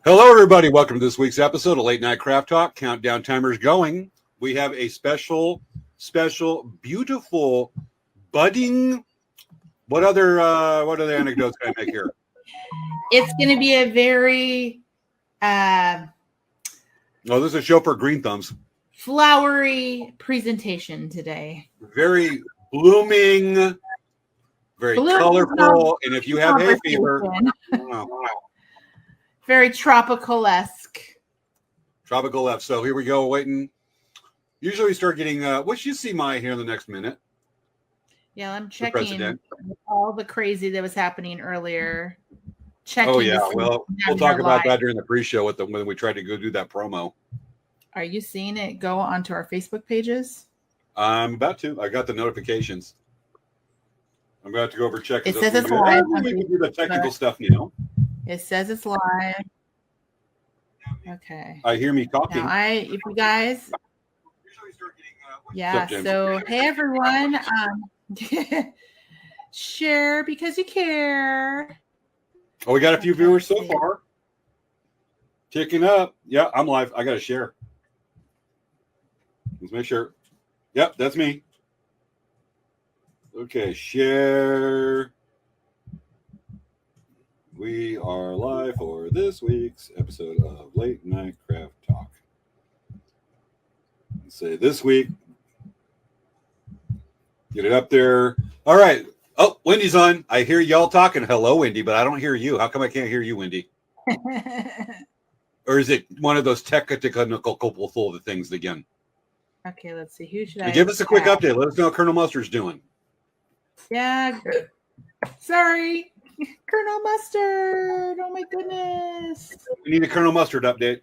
Hello, everybody. Welcome to this week's episode of Late Night Craft Talk. Countdown timer's going. We have a special, beautiful, budding. What other anecdotes can I make here? It's going to be a very Oh, this is a show for green thumbs. flowery presentation today. Very blooming, very colorful, and if you have hay fever, very tropical-esque. tropical F. So here we go, waiting. Usually we start getting, what you see Maya here in the next minute. Yeah, I'm checking all the crazy that was happening earlier. Oh, yeah. Well, we'll talk about that during the pre-show when we tried to go do that promo. Are you seeing it go onto our Facebook pages? I'm about to. I got the notifications. I'm about to go over and check. It says it's live. We can do the technical stuff now. It says it's live. Okay. I hear me talking. Now if you guys, yeah. So hey everyone, share because you care. Oh, we got a few viewers so far. Ticking up. Yeah, I'm live. I got to share. Let's make sure. Yep, that's me. Okay, share. We are live for this week's episode of Late Night Craft Talk. Let's say this week. Get it up there. All right. Oh, Wendy's on. I hear y'all talking. Hello, Wendy, but I don't hear you. How come I can't hear you, Wendy? Or is it one of those technical things again? Okay, let's see. Who should I give us a quick update. Let us know how Colonel Mustard's doing. Yeah. Sorry. Colonel Mustard. Oh, my goodness. We need a Colonel Mustard update.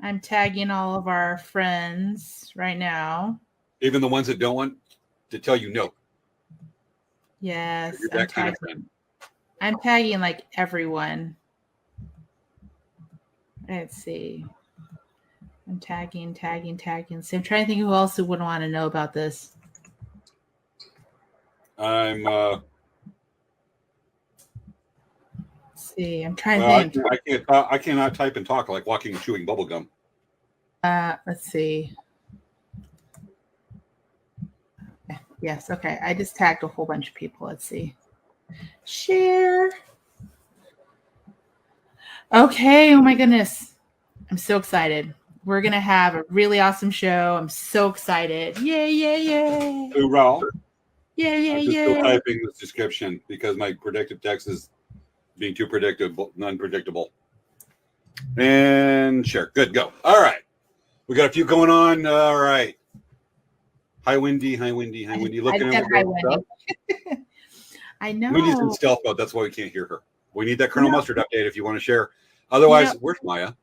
I'm tagging all of our friends right now. Even the ones that don't want to tell you no. Yes. I'm tagging like everyone. Let's see. I'm tagging. So I'm trying to think who else would want to know about this. Let's see. I'm trying to think. I cannot type and talk like walking and chewing bubble gum. Let's see. Yes, okay. I just tagged a whole bunch of people. Let's see. Share. Okay. Oh my goodness. I'm so excited. We're going to have a really awesome show. I'm so excited. Yay. Hoorah. Yeah. I'm just still typing this description because my predictive text is being too unpredictable. And share. Good, go. All right. We got a few going on. All right. Hi, Wendy. Looking at Wendy. I know. Wendy's in stealth mode. That's why we can't hear her. We need that Colonel Mustard update if you want to share. Otherwise, where's Maya?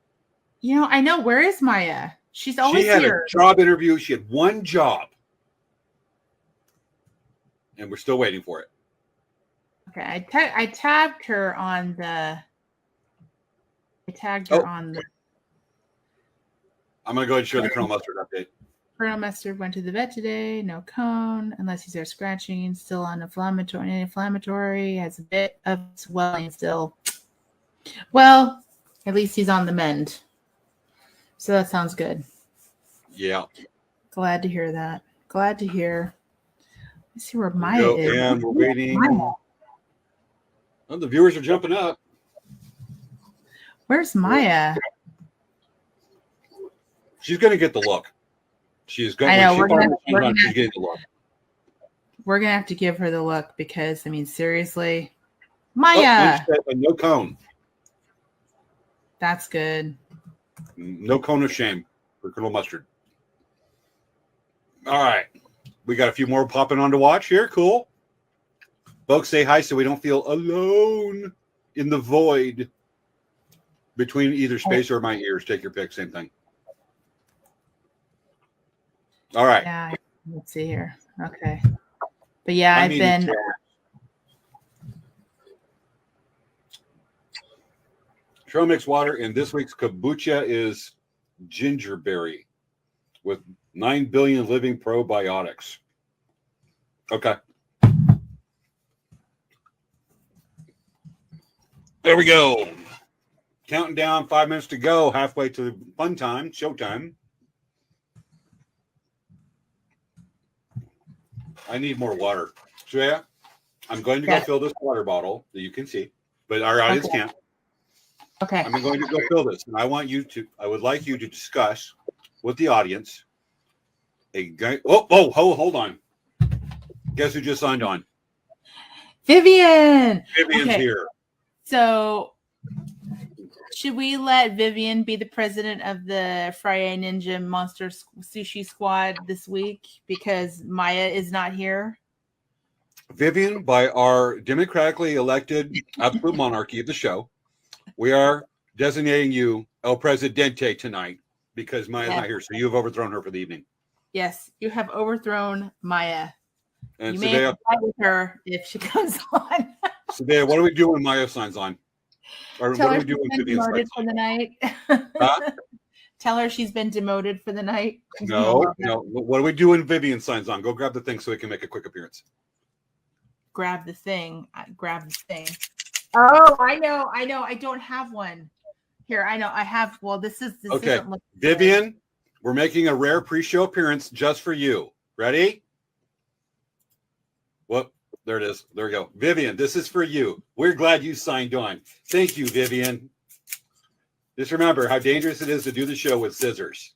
I know. Where is Maya? She's always here. She had a job interview. She had one job. And we're still waiting for it. Okay. I tagged her on the... I'm going to go ahead and share the Colonel Mustard update. Colonel Mustard went to the vet today. No cone, unless he's there scratching. Still anti-inflammatory. Has a bit of swelling still. Well, at least he's on the mend. So that sounds good. Yeah. Glad to hear that. Glad to hear. Let's see where Maya is. And we're waiting. Oh, the viewers are jumping up. Where's Maya? She's going to get the look. She's going. I know she's getting the look. We're gonna have to give her the look because seriously, Maya. No cone. That's good. No cone of shame for Colonel Mustard. All right, we got a few more popping on to watch here. Cool. Folks, say hi so we don't feel alone in the void between either space or my ears. Take your pick. Same thing. All right. Yeah, let's see here. Okay. But yeah, I've been... Trail mix water, and this week's kombucha is gingerberry with 9 billion living probiotics. Okay. There we go. Counting down, 5 minutes to go, halfway to the fun time, showtime. I need more water. Svea, I'm going to go fill this water bottle that you can see, but our audience can't. Okay. I'm going to go fill this, and I would like you to discuss with the audience a guy. Hold on. Guess who just signed on? Vivian. Vivian's here. So, should we let Vivian be the president of the Friday Ninja Monster Sushi Squad this week because Maya is not here? Vivian, by our democratically elected absolute monarchy of the show, we are designating you El Presidente tonight because Maya's not here. So you have overthrown her for the evening. Yes, you have overthrown Maya. And you may have to fight with her if she comes on. Svea, what do we do when Maya signs on? Or Tell what her do we do when she's been Vivian demoted signs for the night. Huh? Tell her she's been demoted for the night. No. What do we do when Vivian signs on? Go grab the thing so we can make a quick appearance. Grab the thing. Oh, I know. I don't have one. Here, I know. I have. Well, this okay. doesn't look Vivian, good. we're making a rare pre-show appearance just for you. Ready? Well, there it is. There we go. Vivian, this is for you. We're glad you signed on. Thank you, Vivian. Just remember how dangerous it is to do the show with scissors.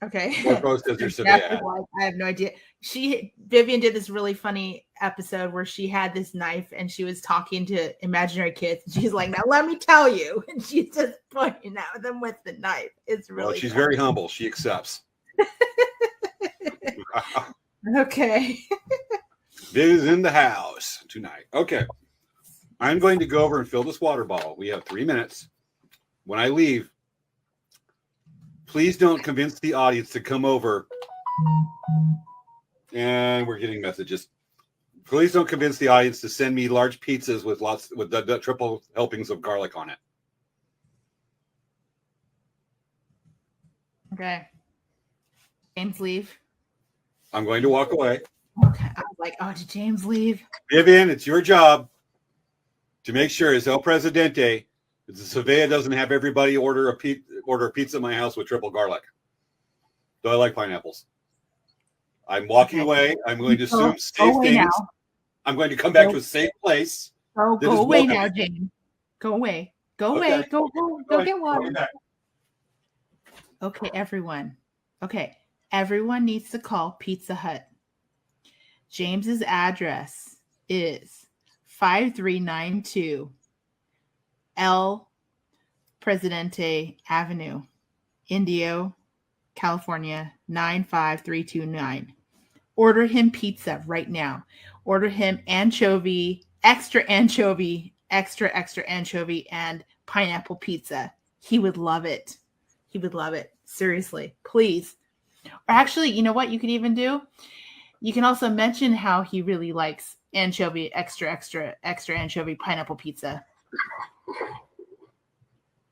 Okay. Or both scissors. I have no idea. Vivian did this really funny episode where she had this knife and she was talking to imaginary kids. And she's like, "Now let me tell you," and she's just pointing at them with the knife. It's really. Well, she's funny. very humble. She accepts. Okay. Vivian's in the house tonight. Okay. I'm going to go over and fill this water bottle. We have 3 minutes. When I leave, please don't convince the audience to come over. And we're getting messages. Please don't convince the audience to send me large pizzas with the triple helpings of garlic on it. Okay. James leave. I'm going to walk away. Okay. I was like, oh, did James leave? Vivian, it's your job to make sure as El Presidente, the Svea doesn't have everybody order a pizza in my house with triple garlic. Do I like pineapples? I'm walking away. I'm going to assume safe things. Now. I'm going to come back to a safe place. Oh, go away now, James. Go away. Go away. Go get water. Okay, everyone. Okay, everyone needs to call Pizza Hut. James's address is 5392 El Presidente Avenue, Indio, California, 95329. Order him pizza right now. Order him anchovy, extra anchovy, extra anchovy, and pineapple pizza. He would love it. He would love it. Seriously, please. Or actually, you know what you could even do? You can also mention how he really likes anchovy, extra anchovy, pineapple pizza.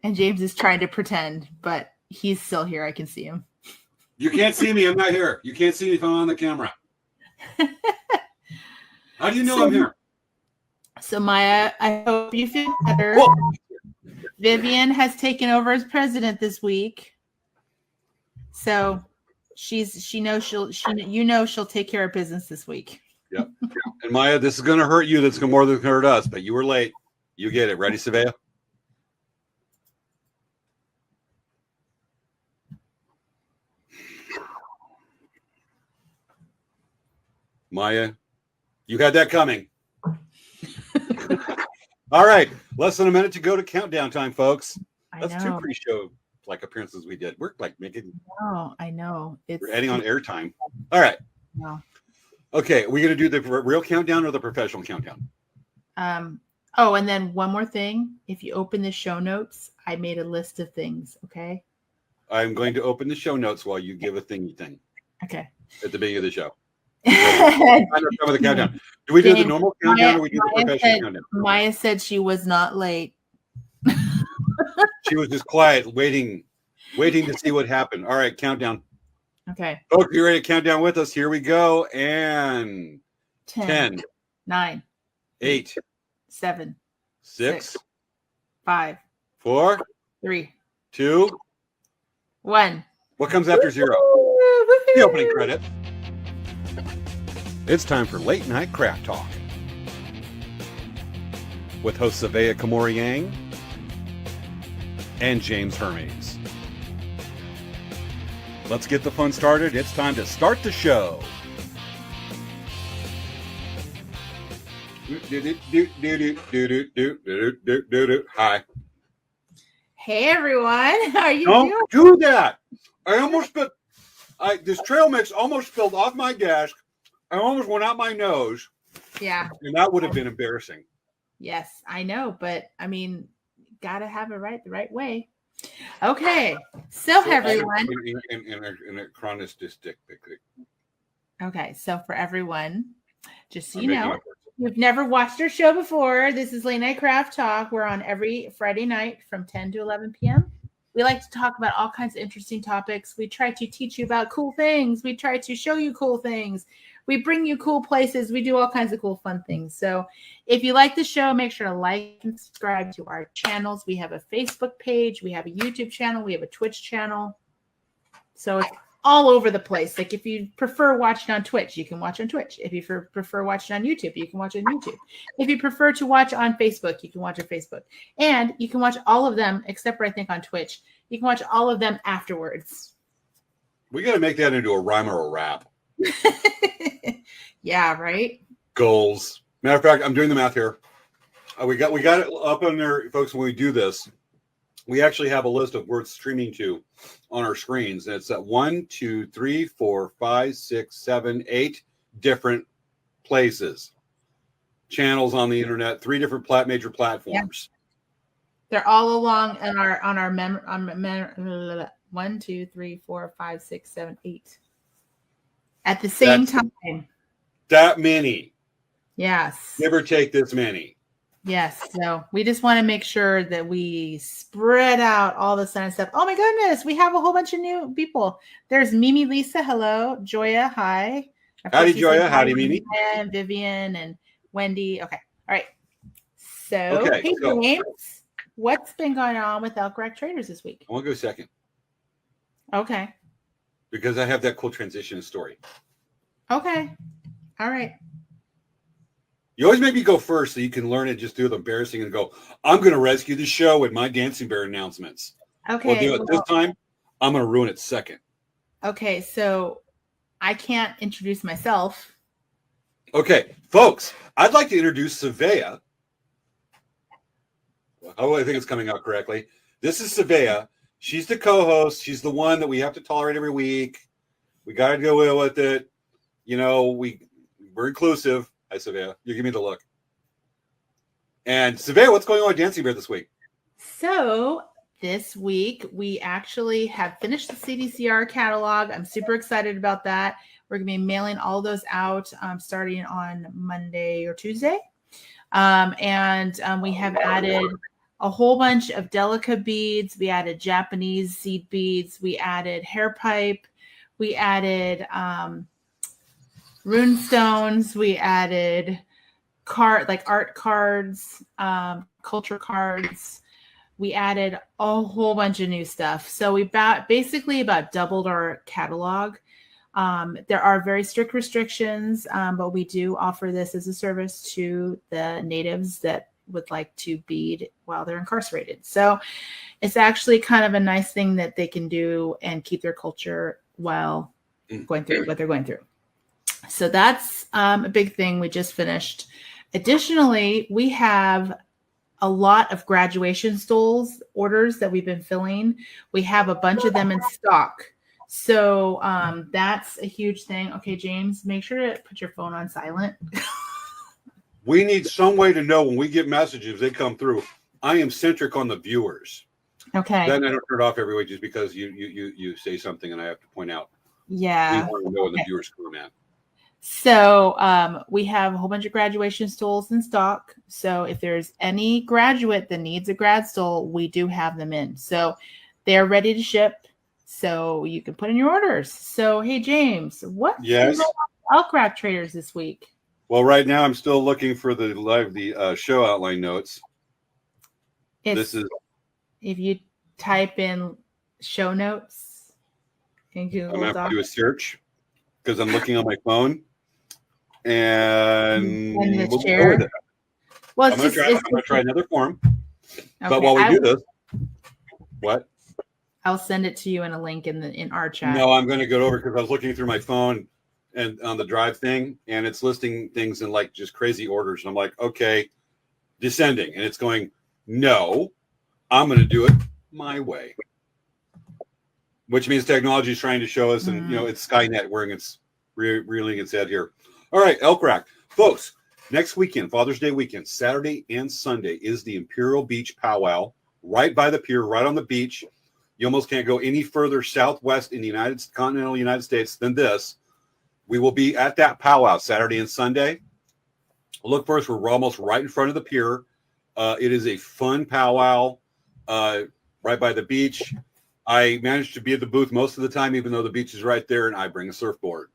And James is trying to pretend, but he's still here. I can see him. You can't see me. I'm not here. You can't see me if I'm on the camera. How do you know I'm here? So, Maya, I hope you feel better. Whoa. Vivian has taken over as president this week. So she knows she'll take care of business this week. Yep. And Maya, this is going to hurt you. That's going to more than hurt us. But you were late. You get it. Ready, Svea? Maya, you had that coming. All right. Less than a minute to go to countdown time, folks. That's 2 pre-show appearances we did. We're making. Oh, I know. We're adding on airtime. All right. No. Okay. Are we going to do the real countdown or the professional countdown? Oh, and then one more thing. If you open the show notes, I made a list of things. Okay. I'm going to open the show notes while you give a thingy thing. Okay. At the beginning of the show. The countdown. Do we do the normal countdown or we do the professional countdown? Maya said she was not late. She was just quiet, waiting to see what happened. All right, countdown. Okay. Folks, you ready to count down with us? Here we go. And 10, 9, 8, 7, 6, 5, 4, 3, 2. 1. What comes after 0? The opening credit. It's time for Late Night Craft Talk with hosts Svea Kamori and James Hermes. Let's get the fun started. It's time to start the show. Hi. Hey everyone, how are you Don't doing? do that. I almost spilled. This trail mix almost spilled off my desk. I almost went out my nose. Yeah. And that would have been embarrassing. Yes, I know, but I mean, gotta have it the right way. Okay, so everyone. In a chronistic. Okay, so for everyone, just so you know, you've never watched our show before. This is Late Night Craft Talk. We're on every Friday night from 10 to 11 p.m. We like to talk about all kinds of interesting topics. We try to teach you about cool things. We try to show you cool things. We bring you cool places. We do all kinds of cool, fun things. So if you like the show, make sure to like and subscribe to our channels. We have a Facebook page. We have a YouTube channel. We have a Twitch channel. So it's all over the place. Like if you prefer watching on Twitch, you can watch on Twitch. If you prefer watching on YouTube, you can watch on YouTube. If you prefer to watch on Facebook, you can watch on Facebook. And you can watch all of them, except for I think on Twitch. You can watch all of them afterwards. We got to make that into a rhyme or a rap. Yeah, right? Goals. Matter of fact, I'm doing the math here. We got it up on there, folks. When we do this, we actually have a list of words streaming to on our screens. And it's at 1, 2, 3, 4, 5, 6, 7, 8 different places. Channels on the internet, 3 different major platforms. Yeah. They're all along on our 1, 2, 3, 4, 5, 6, 7, 8. At the same time. That many. Yes. Never take this many. Yes. So we just want to make sure that we spread out all the fun stuff. Oh my goodness. We have a whole bunch of new people. There's Mimi Lisa. Hello. Joya. Hi. Howdy, Joya. Howdy, Mimi. And Vivian and Wendy. Okay. All right. So, hey, James, what's been going on with Elk Rock Traders this week? I want to go second. Okay. Because I have that cool transition story. Okay. All right. You always make me go first so you can learn it, just do the embarrassing and go, I'm going to rescue the show with my Dancing Bear announcements. Okay. We'll do it this time. I'm going to ruin it second. Okay, so I can't introduce myself. Okay, folks, I'd like to introduce Svea. Oh, I think it's coming out correctly. This is Svea. She's the co-host. She's the one that we have to tolerate every week. We got to go with it. You know, we're inclusive. Hi, Svea. You give me the look. And Svea, what's going on with Dancing Bear this week? So this week, we actually have finished the CDCR catalog. I'm super excited about that. We're going to be mailing all those out starting on Monday or Tuesday. And we have added a whole bunch of Delica beads. We added Japanese seed beads. We added hair pipe. We added rune stones. We added art cards, culture cards. We added a whole bunch of new stuff. So we basically about doubled our catalog. There are very strict restrictions, but we do offer this as a service to the natives that would like to bead while they're incarcerated. So it's actually kind of a nice thing that they can do and keep their culture while going through what they're going through. So that's a big thing we just finished. Additionally, we have a lot of graduation stoles orders that we've been filling. We have a bunch of them in stock. So that's a huge thing. Okay, James, make sure to put your phone on silent. We need some way to know when we get messages, they come through. I am centric on the viewers. Okay. Then I don't turn it off every week just because you say something and I have to point out. Yeah. We want to know when the viewers come in. So we have a whole bunch of graduation stoles in stock. So if there's any graduate that needs a grad stole, we do have them in. So they're ready to ship. So you can put in your orders. So, hey, James, what Elk Rock Traders this week? Well, right now I'm still looking for the show outline notes. If you type in show notes in I'm Google gonna have to do a Docs. search because I'm looking on my phone, and And the we'll go share. with it. Well, I'm gonna try another form. But okay, while we do this, what? I'll send it to you in a link in our chat. No, I'm going to go over because I was looking through my phone and on the drive thing, and it's listing things in like just crazy orders. And I'm like, okay, descending, and it's going, no, I'm going to do it my way, which means technology is trying to show us, and it's Skynet wearing its reeling its head here. All right, Elk Rack, folks. Next weekend, Father's Day weekend, Saturday and Sunday, is the Imperial Beach Powwow, right by the pier, right on the beach. You almost can't go any further southwest in the continental United States than this. We will be at that powwow Saturday and Sunday. Look for us. We're almost right in front of the pier. It is a fun powwow right by the beach. I managed to be at the booth most of the time, even though the beach is right there, and I bring a surfboard.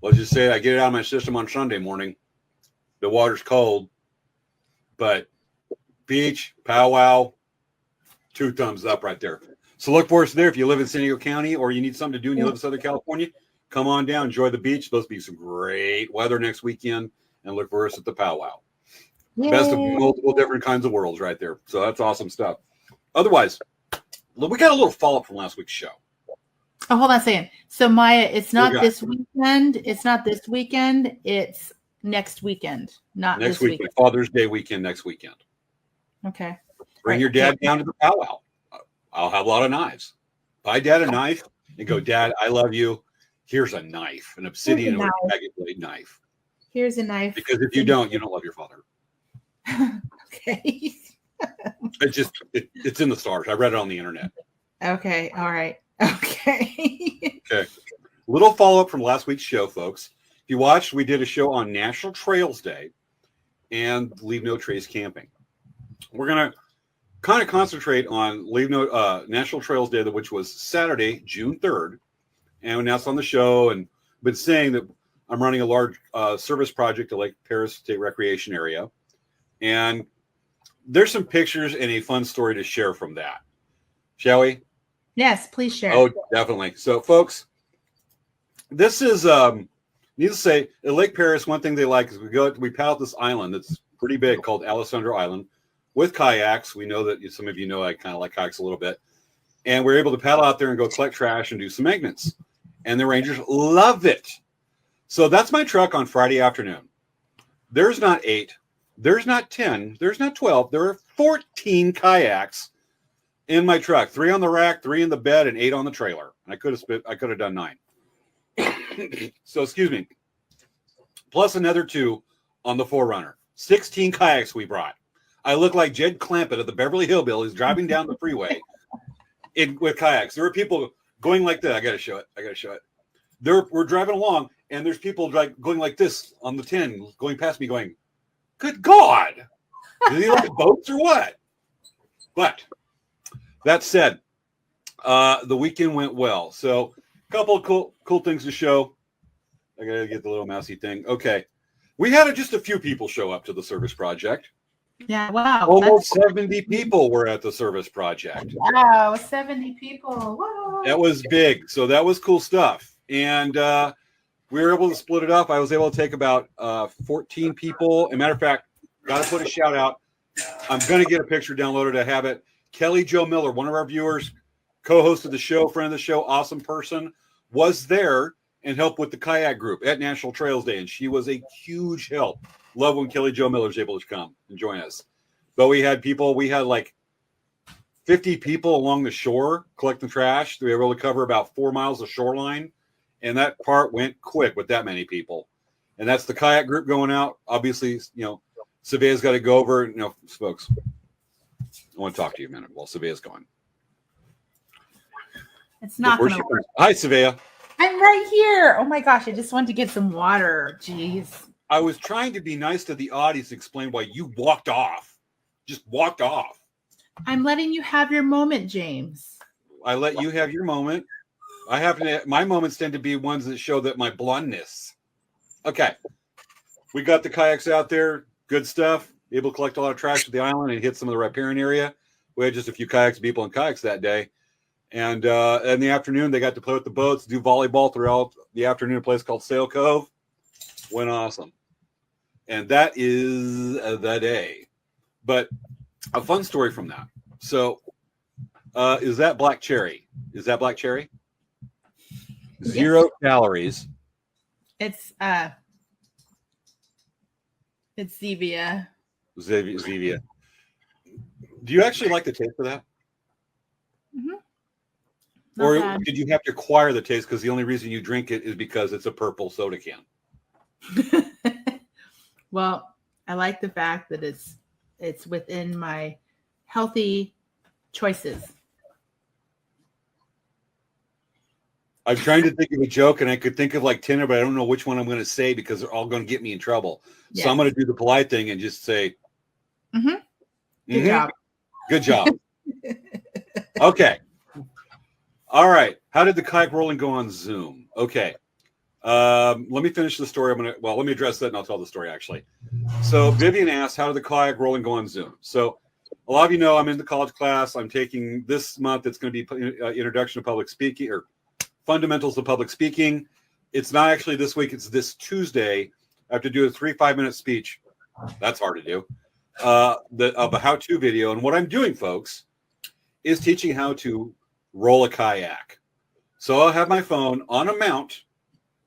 Let's just say I get it out of my system on Sunday morning. The water's cold, but beach, powwow, 2 thumbs up right there. So look for us there. If you live in San Diego County or you need something to do and you live in Southern California, come on down, enjoy the beach. Supposed to be some great weather next weekend, and look for us at the powwow. Yay. Best of multiple different kinds of worlds right there. So that's awesome stuff. Otherwise, we got a little follow-up from last week's show. Oh, hold on a second. So Maya, it's not this weekend. It's not this weekend. It's next weekend. Not next this weekend. Father's Day weekend next weekend. Okay. Bring your dad down to the powwow. I'll have a lot of knives. Buy Dad a knife and go, Dad, I love you. Here's a knife, an obsidian or agate blade knife. Here's a knife. Because if you don't love your father. Okay. It's in the stars. I read it on the internet. Okay. All right. Okay. Okay. Little follow-up from last week's show, folks. If you watched, we did a show on National Trails Day and Leave No Trace Camping. We're going to kind of concentrate on National Trails Day, which was Saturday, June 3rd. And we announced on the show and been saying that I'm running a large service project at Lake Paris State Recreation Area. And there's some pictures and a fun story to share from that. Shall we? Yes, please share. Oh, definitely. So, folks, this is, needless to say, at Lake Paris, one thing they like is we paddle this island that's pretty big called Alessandro Island with kayaks. We know that some of you know I kind of like kayaks a little bit. And we're able to paddle out there and go collect trash and do some maintenance. And the Rangers love it. So that's my truck on Friday afternoon. There's not 8. There's not 10. There's not 12. There are 14 kayaks in my truck. 3 on the rack, 3 in the bed, and 8 on the trailer. And I could have done 9. So excuse me. Plus another 2 on the 4Runner. 16 kayaks we brought. I look like Jed Clampett of the Beverly Hillbillies driving down the freeway with kayaks. There were people going like that. I got to show it. We're driving along, and there's people going like this on the 10, going past me going, good God. Do they like boats or what? But that said, the weekend went well. So a couple of cool things to show. I got to get the little mousy thing. Okay. We had just a few people show up to the service project. Yeah, wow. Almost 70 people were at the service project. Wow, 70 people. Wow. That was big. So that was cool stuff. And we were able to split it up. I was able to take about 14 people. As a matter of fact, got to put a shout out. I'm going to get a picture downloaded to have it. Kelly Jo Miller, one of our viewers, co-host of the show, friend of the show, awesome person, was there and helped with the kayak group at National Trails Day. And she was a huge help. Love when Kelly Jo Miller is able to come and join us. But we had like 50 people along the shore collecting trash. We were able to cover about 4 miles of shoreline. And that part went quick with that many people. And that's the kayak group going out. Obviously, Svea's got to go over. Folks, I want to talk to you a minute while Svea's going. It's not going to work. Hi, Svea. I'm right here. Oh, my gosh. I just wanted to get some water. Jeez. I was trying to be nice to the audience, explain why you walked off. Just walked off. I'm letting you have your moment, James. I let you have your moment. My moments tend to be ones that show that my blondness. Okay. We got the kayaks out there. Good stuff. Able to collect a lot of trash at the island and hit some of the riparian area. We had just a few kayaks, people in kayaks that day. And in the afternoon, they got to play with the boats, do volleyball throughout the afternoon at a place called Sail Cove. Went awesome. And that is the day. But a fun story from that. So is that black cherry? Is that black cherry? Yes. 0 calories. It's Zevia. Zevia. Do you actually like the taste of that? Not Or bad. did you have to acquire the taste because the only reason you drink it is because it's a purple soda can? Well, I like the fact that it's within my healthy choices. I'm trying to think of a joke, and I could think of like 10, but I don't know which one I'm going to say because they're all going to get me in trouble. Yes. So I'm going to do the polite thing and just say, Good "Mhm. job. Good job." Okay. All right. How did the kayak rolling go on Zoom? Okay. Let me finish the story. Let me address that and I'll tell the story actually. So Vivian asked, how did the kayak rolling go on Zoom? So a lot of you know I'm in the college class. I'm taking this month. It's going to be introduction to public speaking or fundamentals of public speaking. It's not actually this week. It's this Tuesday. I have to do a 5-minute speech. That's hard to do. Of a how-to video. And what I'm doing, folks, is teaching how to roll a kayak. So I'll have my phone on a mount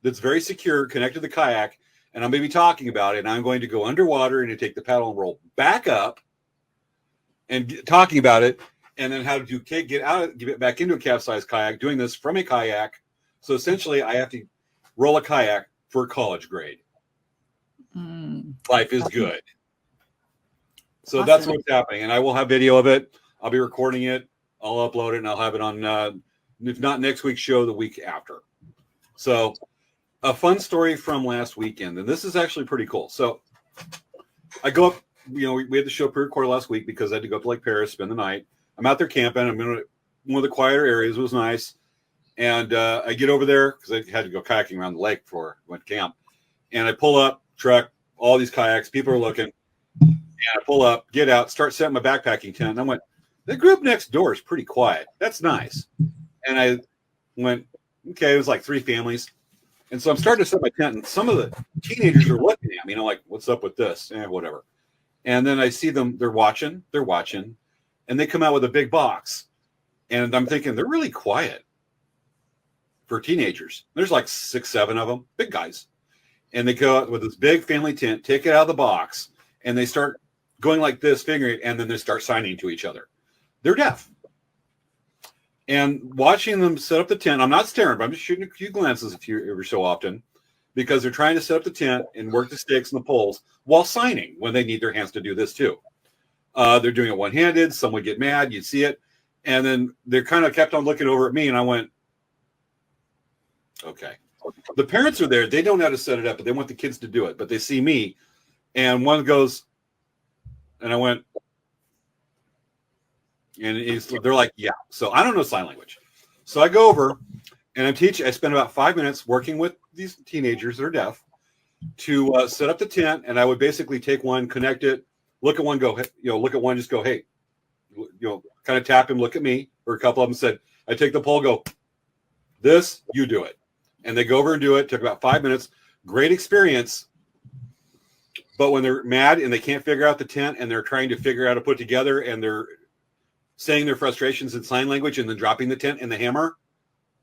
that's very secure, connected to the kayak, and I'm going to be talking about it. And I'm going to go underwater and take the paddle and roll back up and talking about it. And then how to get back into a capsized kayak, doing this from a kayak. So essentially, I have to roll a kayak for college grade. Life is good. So Awesome. That's what's happening. And I will have video of it. I'll be recording it. I'll upload it, and I'll have it on, if not next week's show, the week after. So a fun story from last weekend, and this is actually pretty cool. So I go up, we had the show pre-recorded last week because I had to go up to Lake Paris, spend the night. I'm out there camping. I'm in one of the quieter areas. It was nice. And I get over there because I had to go kayaking around the lake before I went to camp. And I pull up, truck, all these kayaks. People are looking. And I pull up, get out, start setting my backpacking tent. And I went, the group next door is pretty quiet. That's nice. And I went, okay, it was like 3 families. And so I'm starting to set my tent, and some of the teenagers are looking at me, like, what's up with this? Whatever. And then I see them, they're watching, and they come out with a big box. And I'm thinking, they're really quiet for teenagers. There's like 6, 7 of them, big guys. And they go out with this big family tent, take it out of the box, and they start going like this, fingering it, and then they start signing to each other. They're deaf. And watching them set up the tent, I'm not staring, but I'm just shooting a few glances every so often because they're trying to set up the tent and work the stakes and the poles while signing when they need their hands to do this too. They're doing it one-handed. Some would get mad. You'd see it. And then they kind of kept on looking over at me, and I went, okay. The parents are there. They don't know how to set it up, but they want the kids to do it. But they see me, and one goes, and I went, and they're like, yeah. So I don't know sign language. So I go over, and I'm teaching. I spend about 5 minutes working with these teenagers that are deaf to set up the tent, and I would basically take one, connect it, look at one, go, look at one, just go, hey, kind of tap him, look at me, or a couple of them said, I take the pole, go, this, you do it. And they go over and do it. Took about 5 minutes. Great experience. But when they're mad and they can't figure out the tent and they're trying to figure out how to put together and they're saying their frustrations in sign language and then dropping the tent and the hammer,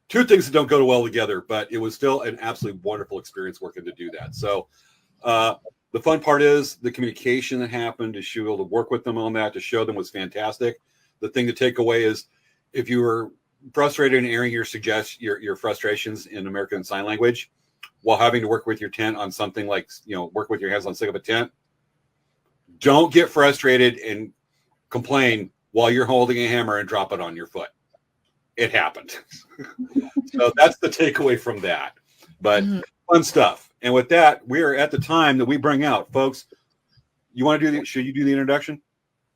2 things that don't go well together, but it was still an absolutely wonderful experience working to do that. So the fun part is the communication that happened, to be able to work with them on that, to show them was fantastic. The thing to take away is if you were frustrated and airing your frustrations in American Sign Language while having to work with your tent on something like, work with your hands on stick of a tent, don't get frustrated and complain while you're holding a hammer and drop it on your foot. It happened. So that's the takeaway from that. But fun stuff. And with that, we are at the time that we bring out, folks. Should you do the introduction?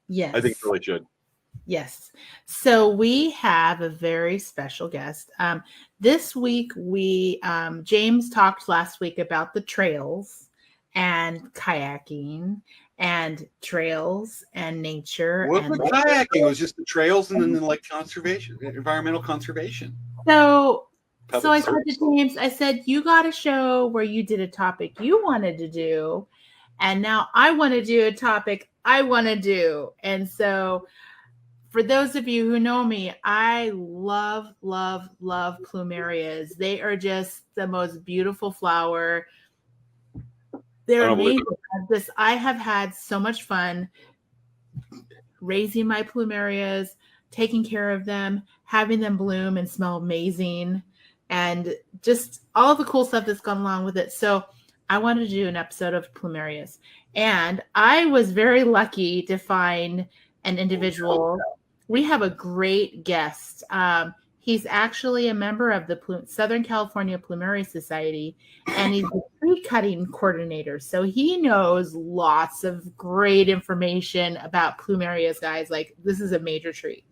Yes. I think you really should. Yes. So we have a very special guest. This week, James talked last week about the trails and kayaking. and trails and nature. What And was kayaking? It was just the trails and then like conservation, environmental conservation. so Public I said service. to James, I said, you got a show where you did a topic you wanted to do. And now I want to do a topic I want to do. And so for those of you who know me, I love, love, love plumerias. They are just the most beautiful flower. They're amazing. I have had so much fun raising my plumerias, taking care of them, having them bloom and smell amazing, and just all the cool stuff that's gone along with it. So I wanted to do an episode of plumerias. And I was very lucky to find an individual. We have a great guest. He's actually a member of the Southern California Plumeria Society, and he's a tree cutting coordinator. So he knows lots of great information about plumerias, guys. Like, this is a major treat.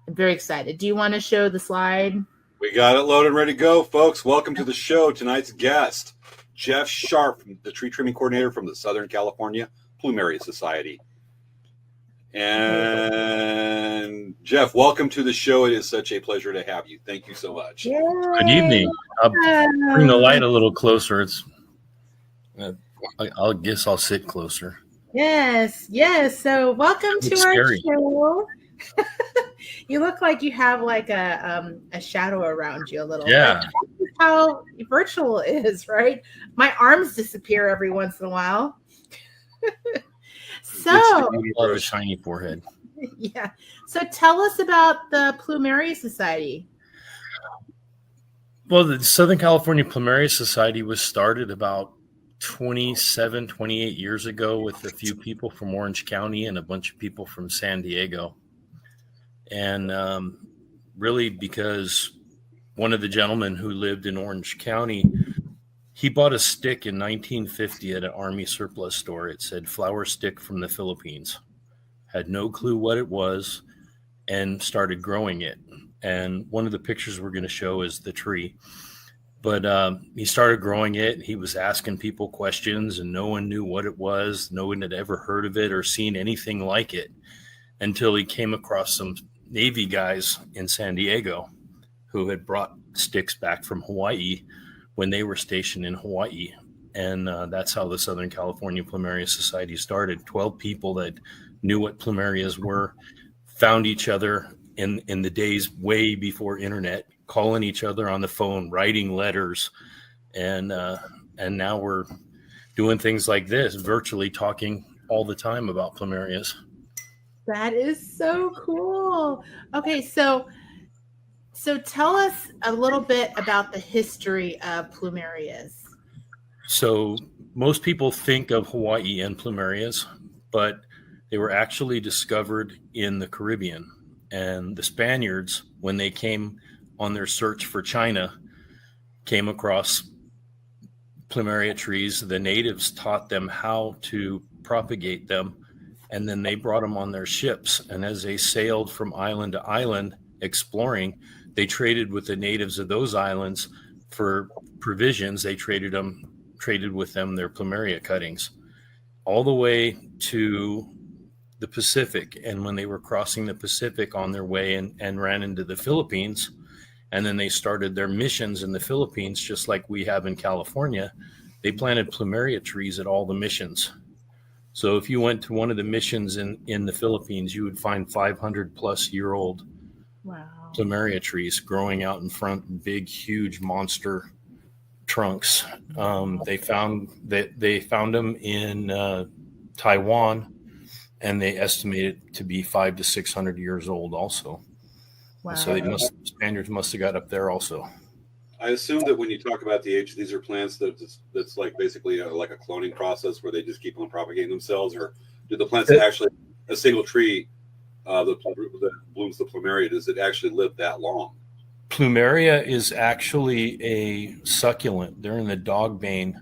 I'm very excited. Do you want to show the slide? We got it loaded and ready to go, folks. Welcome to the show. Tonight's guest, Jeff Sharp, the tree trimming coordinator from the Southern California Plumeria Society. And Jeff, welcome to the show. It is such a pleasure to have you. Thank you so much. Yay. Good evening. I'll bring the light a little closer. I guess I'll sit closer. Yes. So welcome to our show. You look like you have like a shadow around you a little. Yeah. Like, that's how virtual it is, right? My arms disappear every once in a while. So, love a shiny forehead. Yeah. So tell us about the Plumeria Society. Well, the Southern California Plumeria Society was started about 28 years ago with a few people from Orange County and a bunch of people from San Diego. And really because one of the gentlemen who lived in Orange County, he bought a stick in 1950 at an Army surplus store. It said flower stick from the Philippines. Had no clue what it was and started growing it. And one of the pictures we're going to show is the tree. But he started growing it. He was asking people questions and no one knew what it was. No one had ever heard of it or seen anything like it until he came across some Navy guys in San Diego who had brought sticks back from Hawaii when they were stationed in Hawaii. And that's how the Southern California Plumeria Society started. 12 people that knew what plumerias were, found each other in the days way before internet, calling each other on the phone, writing letters. And now we're doing things like this, virtually talking all the time about plumerias. That is so cool. Okay, so tell us a little bit about the history of plumerias. So most people think of Hawaii and plumerias, but they were actually discovered in the Caribbean. And the Spaniards, when they came on their search for China, came across plumeria trees. The natives taught them how to propagate them, and then they brought them on their ships. And as they sailed from island to island exploring, they traded with the natives of those islands for provisions. They traded with them their plumeria cuttings all the way to the Pacific. And when they were crossing the Pacific on their way and ran into the Philippines, and then they started their missions in the Philippines, just like we have in California, they planted plumeria trees at all the missions. So if you went to one of the missions in the Philippines, you would find 500-plus-year-old plumeria trees growing out in front, big, huge monster trunks. They found them in Taiwan, and they estimate it to be 500 to 600 years old also. Wow. So Spaniards must have got up there also. I assume that when you talk about the age, these are plants that's like basically like a cloning process where they just keep on propagating themselves, or do the plants actually, a single tree that blooms the plumeria, does it actually live that long? Plumeria is actually a succulent. They're in the dogbane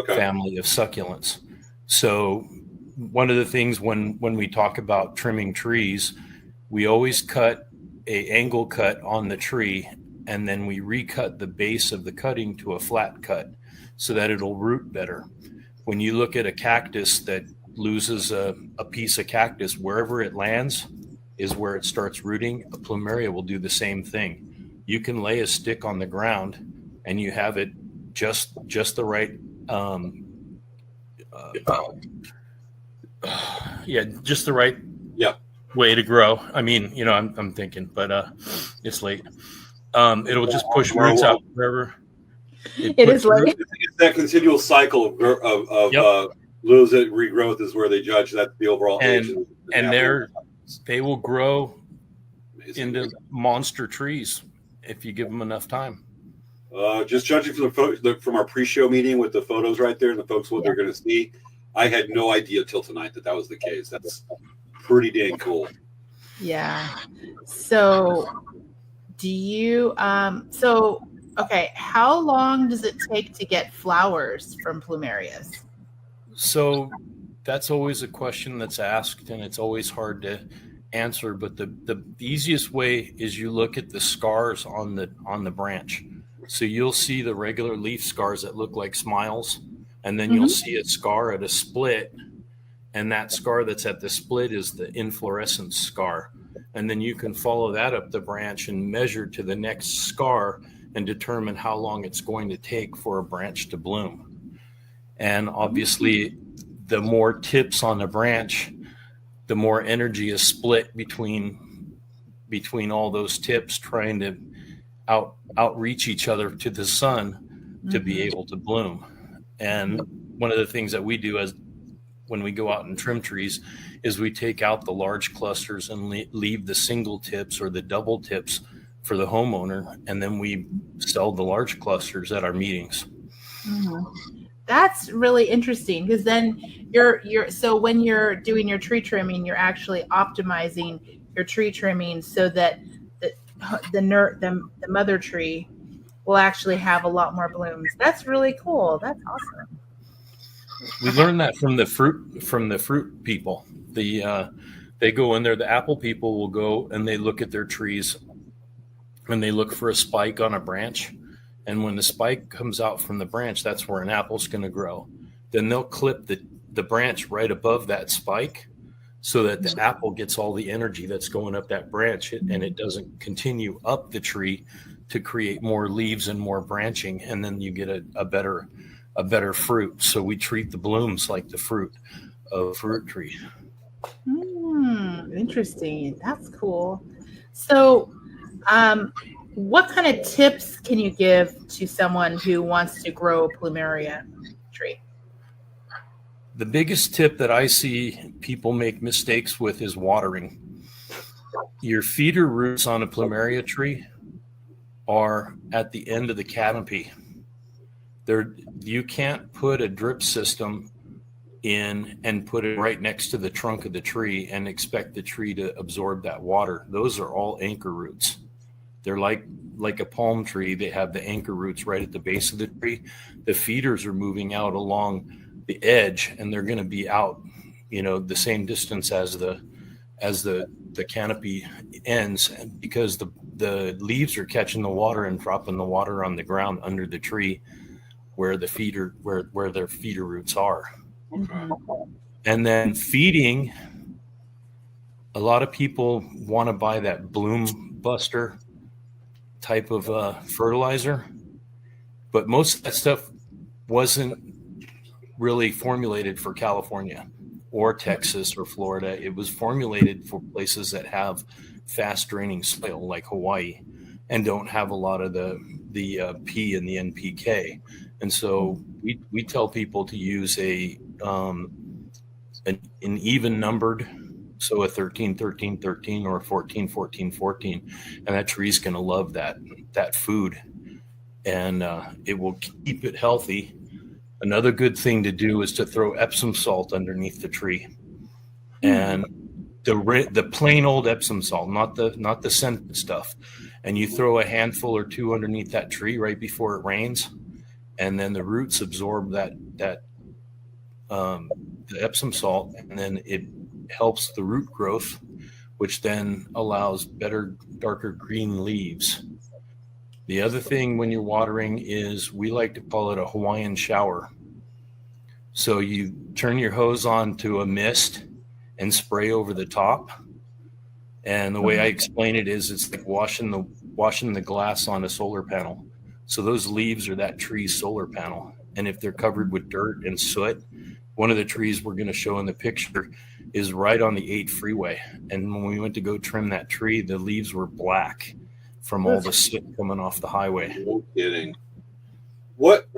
family of succulents. So one of the things when we talk about trimming trees, we always cut an angle cut on the tree, and then we recut the base of the cutting to a flat cut so that it'll root better. When you look at a cactus that loses a piece of cactus, wherever it lands is where it starts rooting. A plumeria will do the same thing. You can lay a stick on the ground and you have it just the right just the right way to grow. I mean, I'm thinking, but it's late. It'll just push roots out wherever. It is late. It's that continual cycle of lose it, regrowth is where they judge that the overall age. And they will grow into monster trees if you give them enough time. Just judging from our pre-show meeting with the photos right there and the folks what they're going to see, I had no idea till tonight that was the case. That's pretty dang cool. Yeah. So do you okay, how long does it take to get flowers from plumerias? So that's always a question that's asked, and it's always hard to answer. But the easiest way is you look at the scars on the branch. So you'll see the regular leaf scars that look like smiles, and then you'll see a scar at a split, and that scar that's at the split is the inflorescence scar. And then you can follow that up the branch and measure to the next scar and determine how long it's going to take for a branch to bloom. And obviously, the more tips on the branch, the more energy is split between all those tips trying to outreach each other to the sun to be able to bloom. And one of the things that we do when we go out and trim trees is we take out the large clusters and leave the single tips or the double tips for the homeowner, and then we sell the large clusters at our meetings. That's really interesting, because then so when you're doing your tree trimming, you're actually optimizing your tree trimming so that the mother tree will actually have a lot more blooms. That's really cool. That's awesome. We learned that from the fruit people. They go in there. The apple people will go and they look at their trees and they look for a spike on a branch. And when the spike comes out from the branch, that's where an apple's going to grow. Then they'll clip the branch right above that spike so that the apple gets all the energy that's going up that branch, and it doesn't continue up the tree to create more leaves and more branching. And then you get a better fruit. So we treat the blooms like the fruit of a fruit tree. Interesting. That's cool. So, what kind of tips can you give to someone who wants to grow a plumeria tree? The biggest tip that I see people make mistakes with is watering. Your feeder roots on a plumeria tree are at the end of the canopy. You can't put a drip system in and put it right next to the trunk of the tree and expect the tree to absorb that water. Those are all anchor roots. They're like a palm tree. They have the anchor roots right at the base of the tree. The feeders are moving out along the edge, and they're going to be out, the same distance as the canopy ends, because the leaves are catching the water and dropping the water on the ground under the tree where their feeder roots are. And then feeding, a lot of people want to buy that bloom buster type of fertilizer, but most of that stuff wasn't really formulated for California or Texas or Florida. It was formulated for places that have fast draining soil like Hawaii and don't have a lot of the P and the NPK. And so we tell people to use an even numbered, so a 13 13 13 or a 14 14 14, and that tree's going to love that food, and it will keep it healthy. Another good thing to do is to throw Epsom salt underneath the tree, and the plain old Epsom salt, not the scented stuff, and you throw a handful or two underneath that tree right before it rains, and then the roots absorb the Epsom salt, and then it helps the root growth, which then allows better, darker green leaves. The other thing when you're watering is we like to call it a Hawaiian shower. So you turn your hose on to a mist and spray over the top. And the way I explain it is it's like washing the glass on a solar panel. So those leaves are that tree's solar panel. And if they're covered with dirt and soot, one of the trees we're going to show in the picture is right on the 8 freeway. And when we went to go trim that tree, the leaves were black from all the soot coming off the highway. No kidding.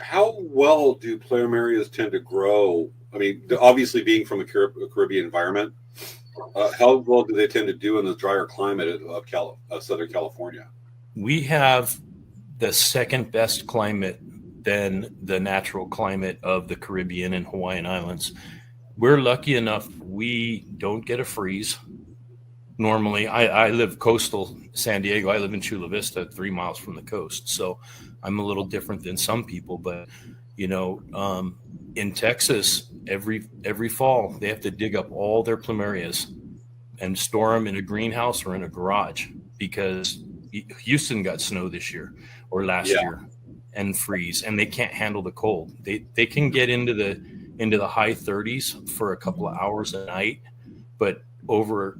How well do plumerias tend to grow? I mean, obviously being from a Caribbean environment, how well do they tend to do in the drier climate of Southern California? We have the second best climate than the natural climate of the Caribbean and Hawaiian Islands. We're lucky enough we don't get a freeze. Normally, I live coastal San Diego. I live in Chula Vista, 3 miles from the coast. So I'm a little different than some people. But, in Texas, every fall, they have to dig up all their plumerias and store them in a greenhouse or in a garage because Houston got snow this year or last year and freeze, and they can't handle the cold. They can get into the high 30s for a couple of hours a night, but over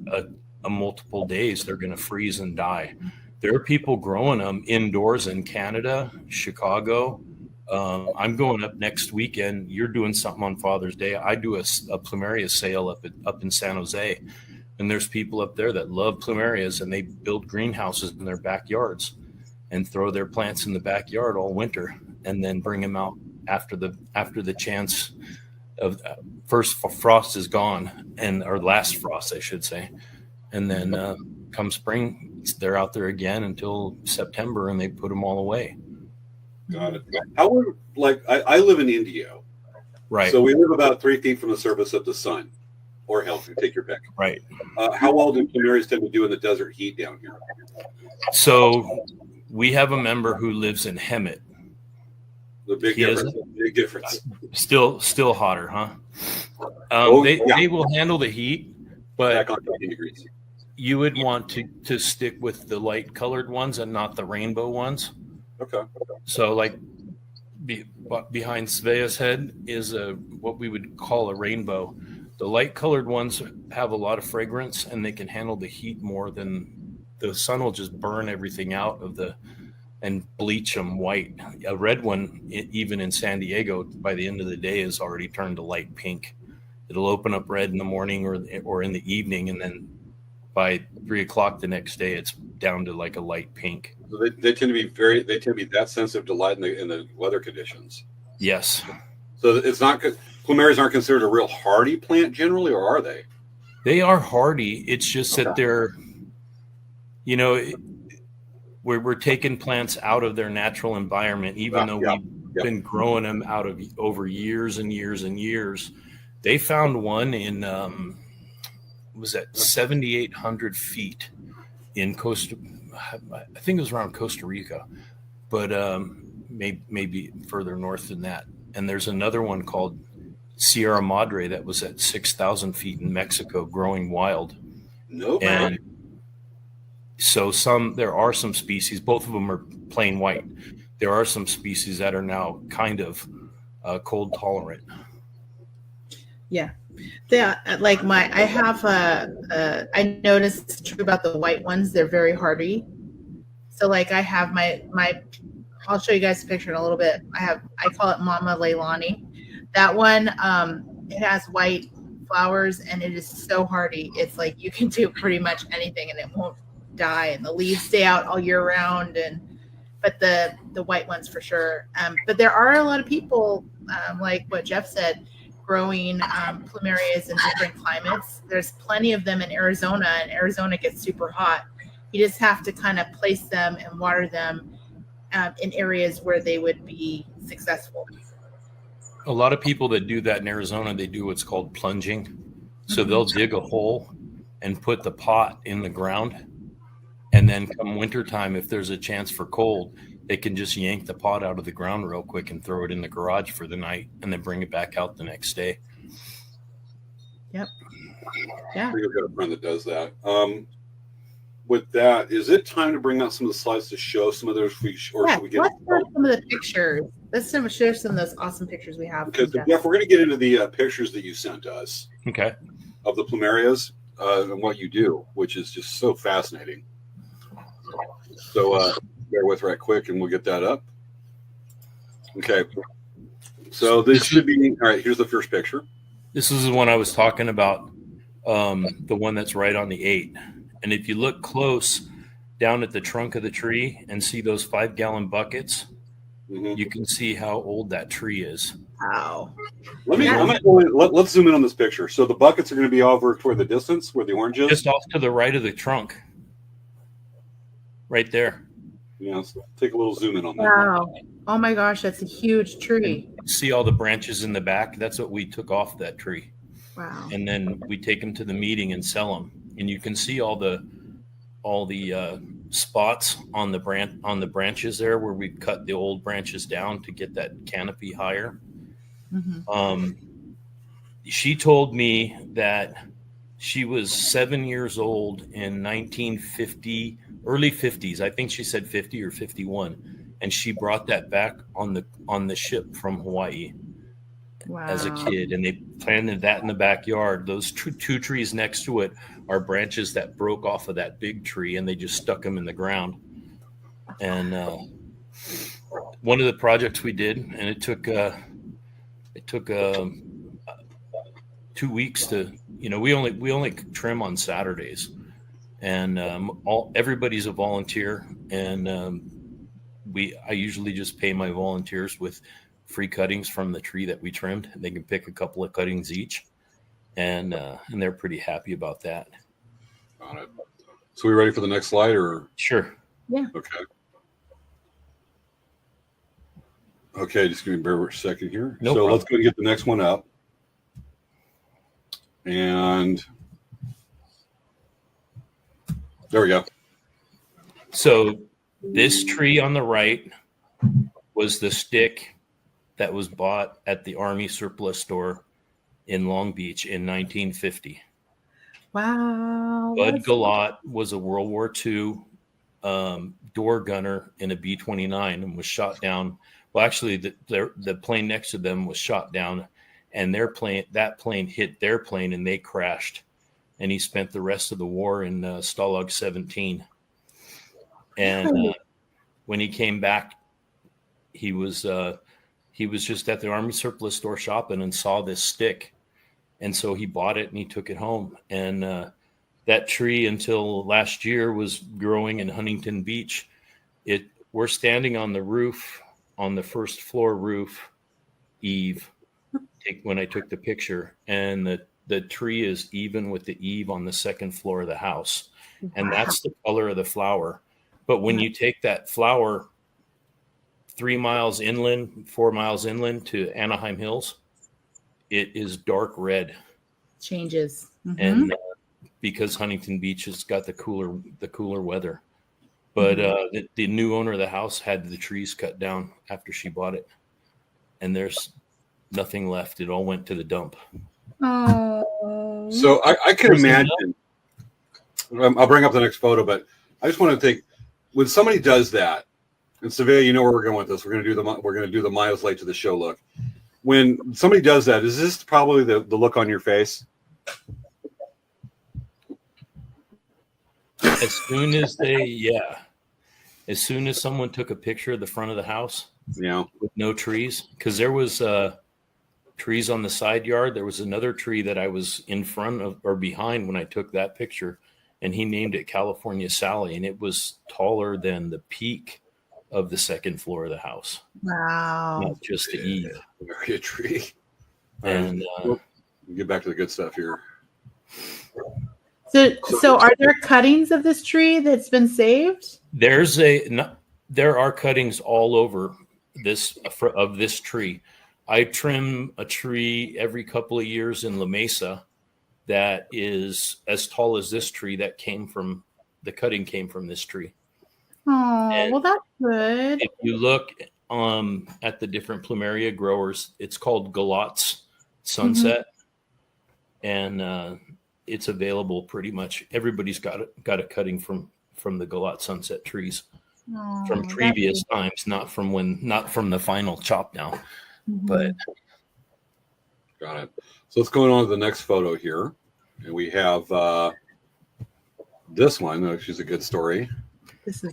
a multiple days, they're going to freeze and die. There are people growing them indoors in Canada, Chicago. I'm going up next weekend. You're doing something on Father's Day. I do a plumeria sale up in San Jose, and there's people up there that love plumerias, and they build greenhouses in their backyards and throw their plants in the backyard all winter, and then bring them out after the chance of first frost is gone, or last frost, I should say. And then come spring, they're out there again until September, and they put them all away. Got it. I live in Indio, right? So we live about 3 feet from the surface of the sun, or hell, you take your pick. Right. How well do plumerias tend to do in the desert heat down here? So we have a member who lives in Hemet. The big difference. Big difference. Still hotter, huh? They will handle the heat, but back on 20 degrees. You would want to stick with the light colored ones and not the rainbow ones. Okay. So like behind Svea's head is what we would call a rainbow. The light colored ones have a lot of fragrance, and they can handle the heat more than the sun will just burn everything out of and bleach them white. A red one, even in San Diego, by the end of the day is already turned to light pink. It'll open up red in the morning or in the evening, and then by 3 o'clock the next day, it's down to like a light pink. So they tend to be that sensitive to light in the weather conditions. Yes. So it's not plumerias aren't considered a real hardy plant generally, or are they? They are hardy. It's just that they're, we're taking plants out of their natural environment, even though we've been growing them out of over years and years and years. They found one in, was that 7,800 feet in I think it was around Costa Rica, but maybe further north than that. And there's another one called Sierra Madre that was at 6,000 feet in Mexico, growing wild. Nope. And so there are some species, both of them are plain white. There are some species that are now kind of cold tolerant. Yeah. I noticed it's true about the white ones. They're very hardy. So like I have I'll show you guys a picture in a little bit. I call it Mama Leilani. That one, it has white flowers and it is so hardy. It's like you can do pretty much anything and it won't die, and the leaves stay out all year round. But the white ones for sure. But there are a lot of people, like what Jeff said, growing plumerias in different climates. There's plenty of them in Arizona, and Arizona gets super hot. You just have to kind of place them and water them in areas where they would be successful. A lot of people that do that in Arizona, they do what's called plunging. So they'll dig a hole and put the pot in the ground. And then come wintertime, if there's a chance for cold, they can just yank the pot out of the ground real quick and throw it in the garage for the night and then bring it back out the next day. Yep. Yeah. We've got a friend that does that. With that, is it time to bring out some of the slides to show some of those? Should we get let's show some of the pictures. Let's share some of those awesome pictures we have. Okay, so Jeff, we're going to get into the pictures that you sent us Okay. of the plumerias and what you do, which is just so fascinating. So bear with right quick, and we'll get that up. Okay. So this should be all right. Here's the first picture. This is the one I was talking about, the one that's right on the 8. And if you look close down at the trunk of the tree and see those 5-gallon buckets, Mm-hmm. you can see how old that tree is. Wow. Let's zoom in on this picture. So the buckets are going to be over toward the distance where the orange is. Just off to the right of the trunk. Right there. Yeah, let's take a little zoom in on that. Wow. Oh my gosh, that's a huge tree. See all the branches in the back? That's what we took off that tree. Wow. And then we take them to the meeting and sell them. And you can see all the spots on the branches there where we cut the old branches down to get that canopy higher. Mm-hmm. She told me that she was 7 years old in 1950, early 50s. I think she said 50 or 51. And she brought that back on the ship from Hawaii. Wow. As a kid, and they planted that in the backyard. Those two trees next to it are branches that broke off of that big tree, and they just stuck them in the ground. And one of the projects we did, and it took 2 weeks to, we only trim on Saturdays, and everybody's a volunteer, and I usually just pay my volunteers with free cuttings from the tree that we trimmed. They can pick a couple of cuttings each, and they're pretty happy about that. Got it. So we ready for the next slide, or? Sure. Yeah. Okay. Okay, just give me a second here. No so problem. Let's go and get the next one up. And there we go. So this tree on the right was the stick that was bought at the Army surplus store in Long Beach in 1950. Wow. Bud Galat was a World War II door gunner in a B-29 and was shot down. Well, actually, the plane next to them was shot down, and that plane hit their plane, and they crashed. And he spent the rest of the war in Stalag 17. And when he came back, he was just at the Army surplus store shopping and saw this stick. And so he bought it and he took it home. And that tree until last year was growing in Huntington Beach. We're standing on the roof, on the first floor roof eave when I took the picture. And the tree is even with the eave on the second floor of the house. Wow. And that's the color of the flower. But when you take that flower 4 miles inland to Anaheim Hills, it is dark red. Changes. Mm-hmm. And because Huntington Beach has got the cooler weather. But the new owner of the house had the trees cut down after she bought it. And there's nothing left. It all went to the dump. Oh. So I can imagine. I'll bring up the next photo, but I just want to think, when somebody does that, and Svea, you know where we're going with this. We're going to do the miles late to the show look. When somebody does that, is this probably the look on your face? As soon as someone took a picture of the front of the house, with no trees, because there was trees on the side yard. There was another tree that I was in front of or behind when I took that picture, and he named it California Sally, and it was taller than the peak of the second floor of the house. Wow. Not just the eave. Very a tree. And we'll get back to the good stuff here. So are there cuttings of this tree that's been saved? There are cuttings all over this tree. I trim a tree every couple of years in La Mesa that is as tall as this tree. The cutting came from this tree. Oh, well, that's good. If you look at the different plumeria growers, it's called Galat's Sunset, and it's available pretty much. Everybody's got a cutting from the Galat Sunset trees. Oh, from that'd previous be- times, not from the final chop down. But Got it. So let's go on to the next photo here. And we have this one, which is a good story.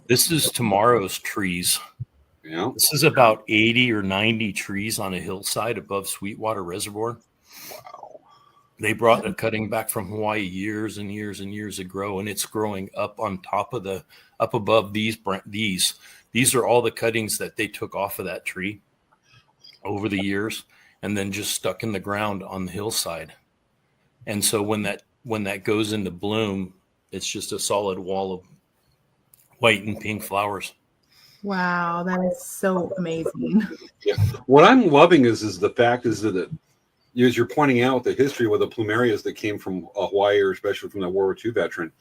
this is tomorrow's trees. Yeah. This is about 80 or 90 trees on a hillside above Sweetwater Reservoir. Wow. They brought a cutting back from Hawaii years and years and years ago, and it's growing up on top of up above these. These are all the cuttings that they took off of that tree over the years and then just stuck in the ground on the hillside. And so when that goes into bloom, it's just a solid wall of white and pink flowers. Wow, that is so amazing. Yeah. What I'm loving is the fact is that as you're pointing out the history with the plumerias that came from Hawaii, or especially from the World War II veteran,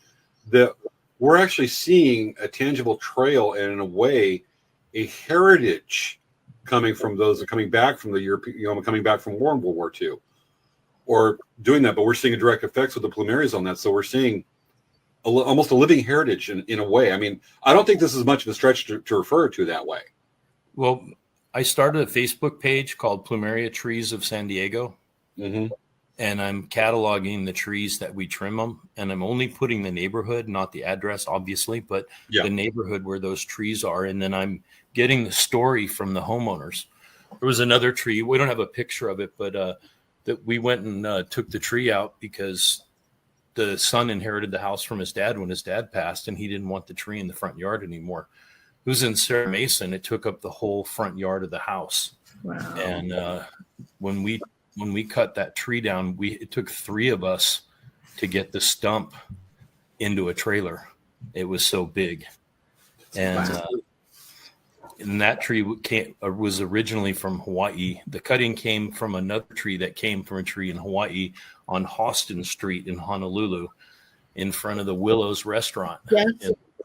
that we're actually seeing a tangible trail and in a way a heritage coming from those that coming back from the European, coming back from World War II, or doing that. But we're seeing a direct effects with the plumerias on that. So we're seeing almost a living heritage in a way. I mean, I don't think this is much of a stretch to refer to that way. Well, I started a Facebook page called Plumeria Trees of San Diego. Mm-hmm. And I'm cataloging the trees that we trim them. And I'm only putting the neighborhood, not the address, obviously, but the neighborhood where those trees are. And then I'm getting the story from the homeowners. There was another tree. We don't have a picture of it, but that we went and took the tree out because the son inherited the house from his dad when his dad passed, and he didn't want the tree in the front yard anymore. It was in Sarah Mason. It took up the whole front yard of the house. Wow. And when we cut that tree down, it took 3 of us to get the stump into a trailer. It was so big. And that tree was originally from Hawaii. The cutting came from another tree that came from a tree in Hawaii on Houston Street in Honolulu, in front of the Willows restaurant. Yes.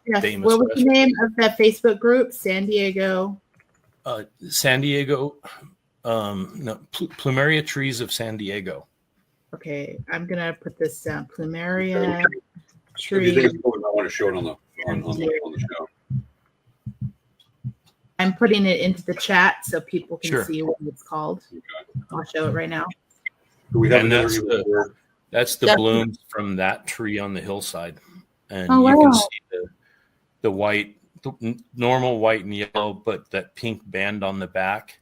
Yes. What was the name of that Facebook group? San Diego. Plumeria Trees of San Diego. Okay, I'm gonna put this down. Plumeria Tree. I want to show it on the show. I'm putting it into the chat so people can see what it's called. Okay. I'll show it right now. We have that's the blooms from that tree on the hillside, and you can see the white, normal white and yellow, but that pink band on the back.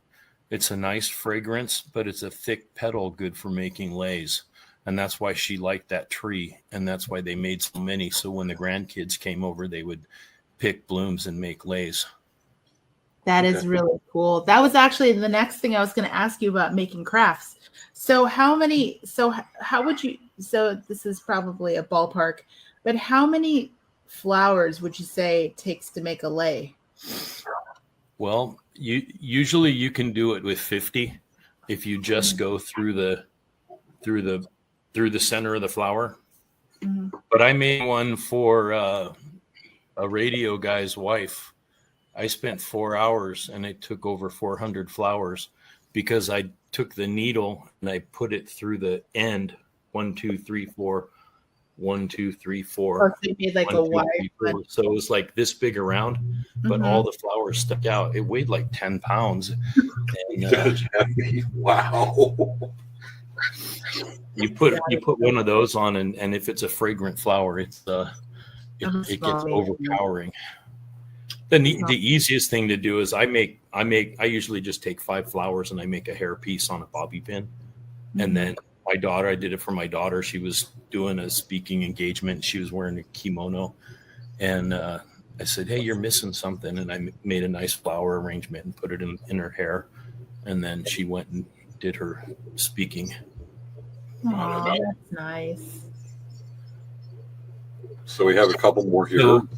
It's a nice fragrance, but it's a thick petal, good for making leis. And that's why she liked that tree. And that's why they made so many. So when the grandkids came over, they would pick blooms and make leis. That is really cool. That was actually the next thing I was going to ask you about, making crafts. So how would you, so this is probably a ballpark, but how many flowers would you say it takes to make a lei? Well, usually you can do it with 50 if you just go through the center of the flower. Mm-hmm. But I made one for a radio guy's wife. I spent 4 hours and it took over 400 flowers because I took the needle and I put it through the end. 1, 2, 3, 4. 1, 2, 3, 4. Oh, so you made like 1, 2, 3, 4. So it was like this big around, but all the flowers stuck out. It weighed like 10 pounds. And, wow. You put one of those on, and if it's a fragrant flower, it gets overpowering. The easiest thing to do is I usually just take 5 flowers and I make a hairpiece on a bobby pin, and then I did it for my daughter. She was doing a speaking engagement. She was wearing a kimono. And I said, hey, you're missing something. And I made a nice flower arrangement and put it in her hair. And then she went and did her speaking. Oh, that's nice. So we have a couple more here. So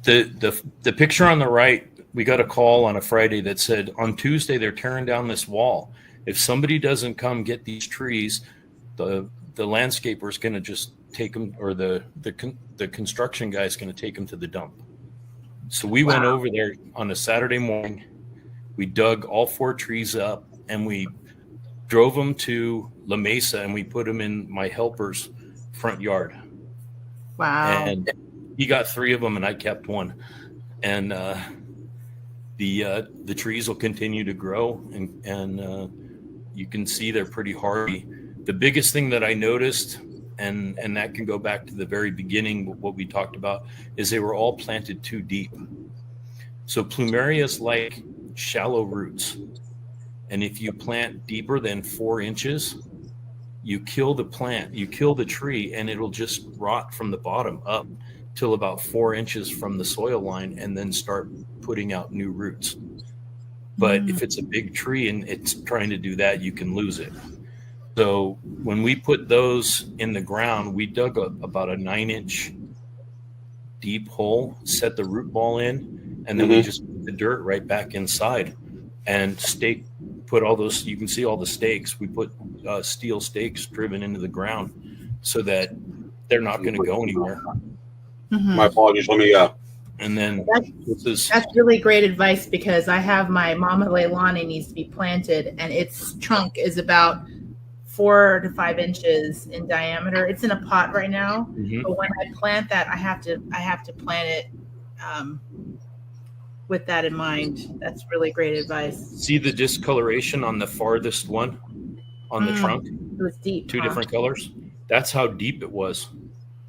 the picture on the right, we got a call on a Friday that said, on Tuesday, they're tearing down this wall. If somebody doesn't come get these trees, the landscaper is going to just take them, or the construction guy is going to take them to the dump. So we went over there on a Saturday morning. We dug all 4 trees up and we drove them to La Mesa and we put them in my helper's front yard. Wow. And he got 3 of them and I kept 1. And the trees will continue to grow, and you can see they're pretty hardy. The biggest thing that I noticed, and that can go back to the very beginning, what we talked about, is they were all planted too deep. So plumerias like shallow roots, and if you plant deeper than 4 inches, you kill the plant, you kill the tree, and it'll just rot from the bottom up till about 4 inches from the soil line, and then start putting out new roots. But if it's a big tree and it's trying to do that, you can lose it. So when we put those in the ground, we dug about a 9-inch deep hole, set the root ball in, and then we just put the dirt right back inside and put all those, you can see all the stakes. We put steel stakes driven into the ground so that they're not going to go anywhere. My apologies. Let me. And then that's really great advice, because I have my Mama Leilani needs to be planted, and its trunk is about 4 to 5 inches in diameter. It's in a pot right now, but when I plant that, I have to plant it with that in mind. That's really great advice. See the discoloration on the farthest one on the trunk? It was deep. Two different colors. That's how deep it was.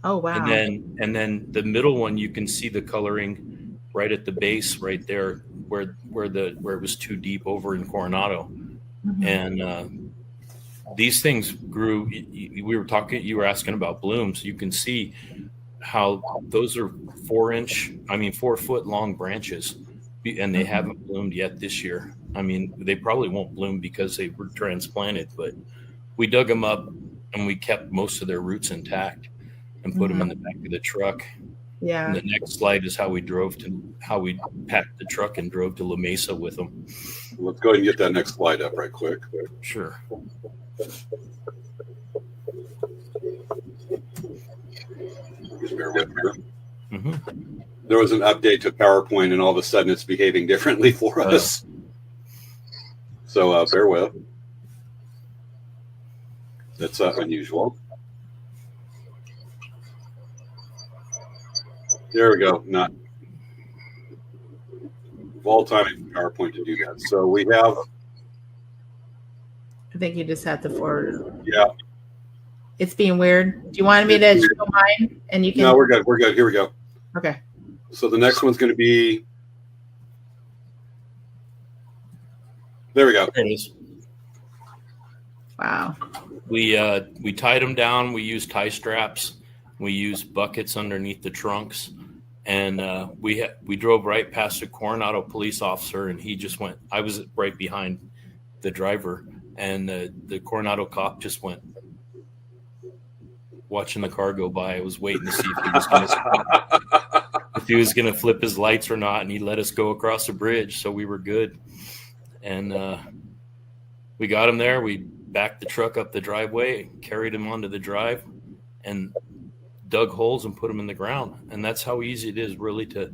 Oh wow! And then the middle one, you can see the coloring right at the base, right there, where it was too deep over in Coronado, and these things grew. You were asking about blooms. You can see how those are 4 foot long branches, and they haven't bloomed yet this year. I mean, they probably won't bloom because they were transplanted, but we dug them up and we kept most of their roots intact and put them in the back of the truck. Yeah. And the next slide is how we packed the truck and drove to La Mesa with them. Let's go ahead and get that next slide up right quick. Sure. Just bear with me. There was an update to PowerPoint, and all of a sudden it's behaving differently for us. So bear with. That's unusual. There we go. Not of all time PowerPoint to do that. So we have. I think you just have to forward. Yeah. It's being weird. Do you want me to show mine and you can? No, we're good. We're good. Here we go. Okay. So the next one's going to be. There we go. There it is. Wow. We tied them down. We used tie straps. We used buckets underneath the trunks, and we drove right past a Coronado police officer, and he just went. I was right behind the driver, and the Coronado cop just went, watching the car go by. I was waiting to see if he was going to flip his lights or not, and he let us go across the bridge, so we were good. And we got him there. We backed the truck up the driveway, carried him onto the drive, and dug holes and put them in the ground. And that's how easy it is really to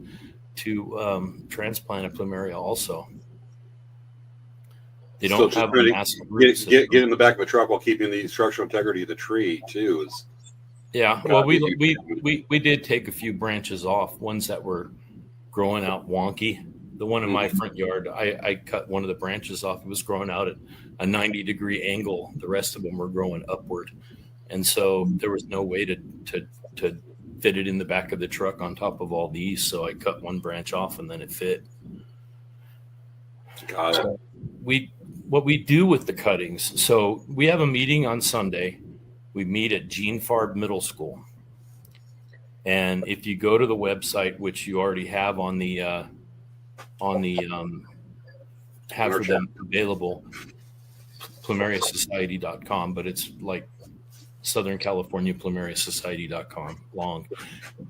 transplant a plumeria also. They don't have a massive root get in the back of a truck while keeping the structural integrity of the tree too. Yeah, well, we did take a few branches off, ones that were growing out wonky. The one in my front yard, I cut one of the branches off. It was growing out at a 90-degree angle. The rest of them were growing upward. And so there was no way to fit it in the back of the truck on top of all these. So I cut one branch off and then it fit. Got it. So what we do with the cuttings. So we have a meeting on Sunday. We meet at Gene Farb Middle School. And if you go to the website, which you already have on the have for them available, PlumeriaSociety.com, but it's like Southern California Plumeria Society.com long.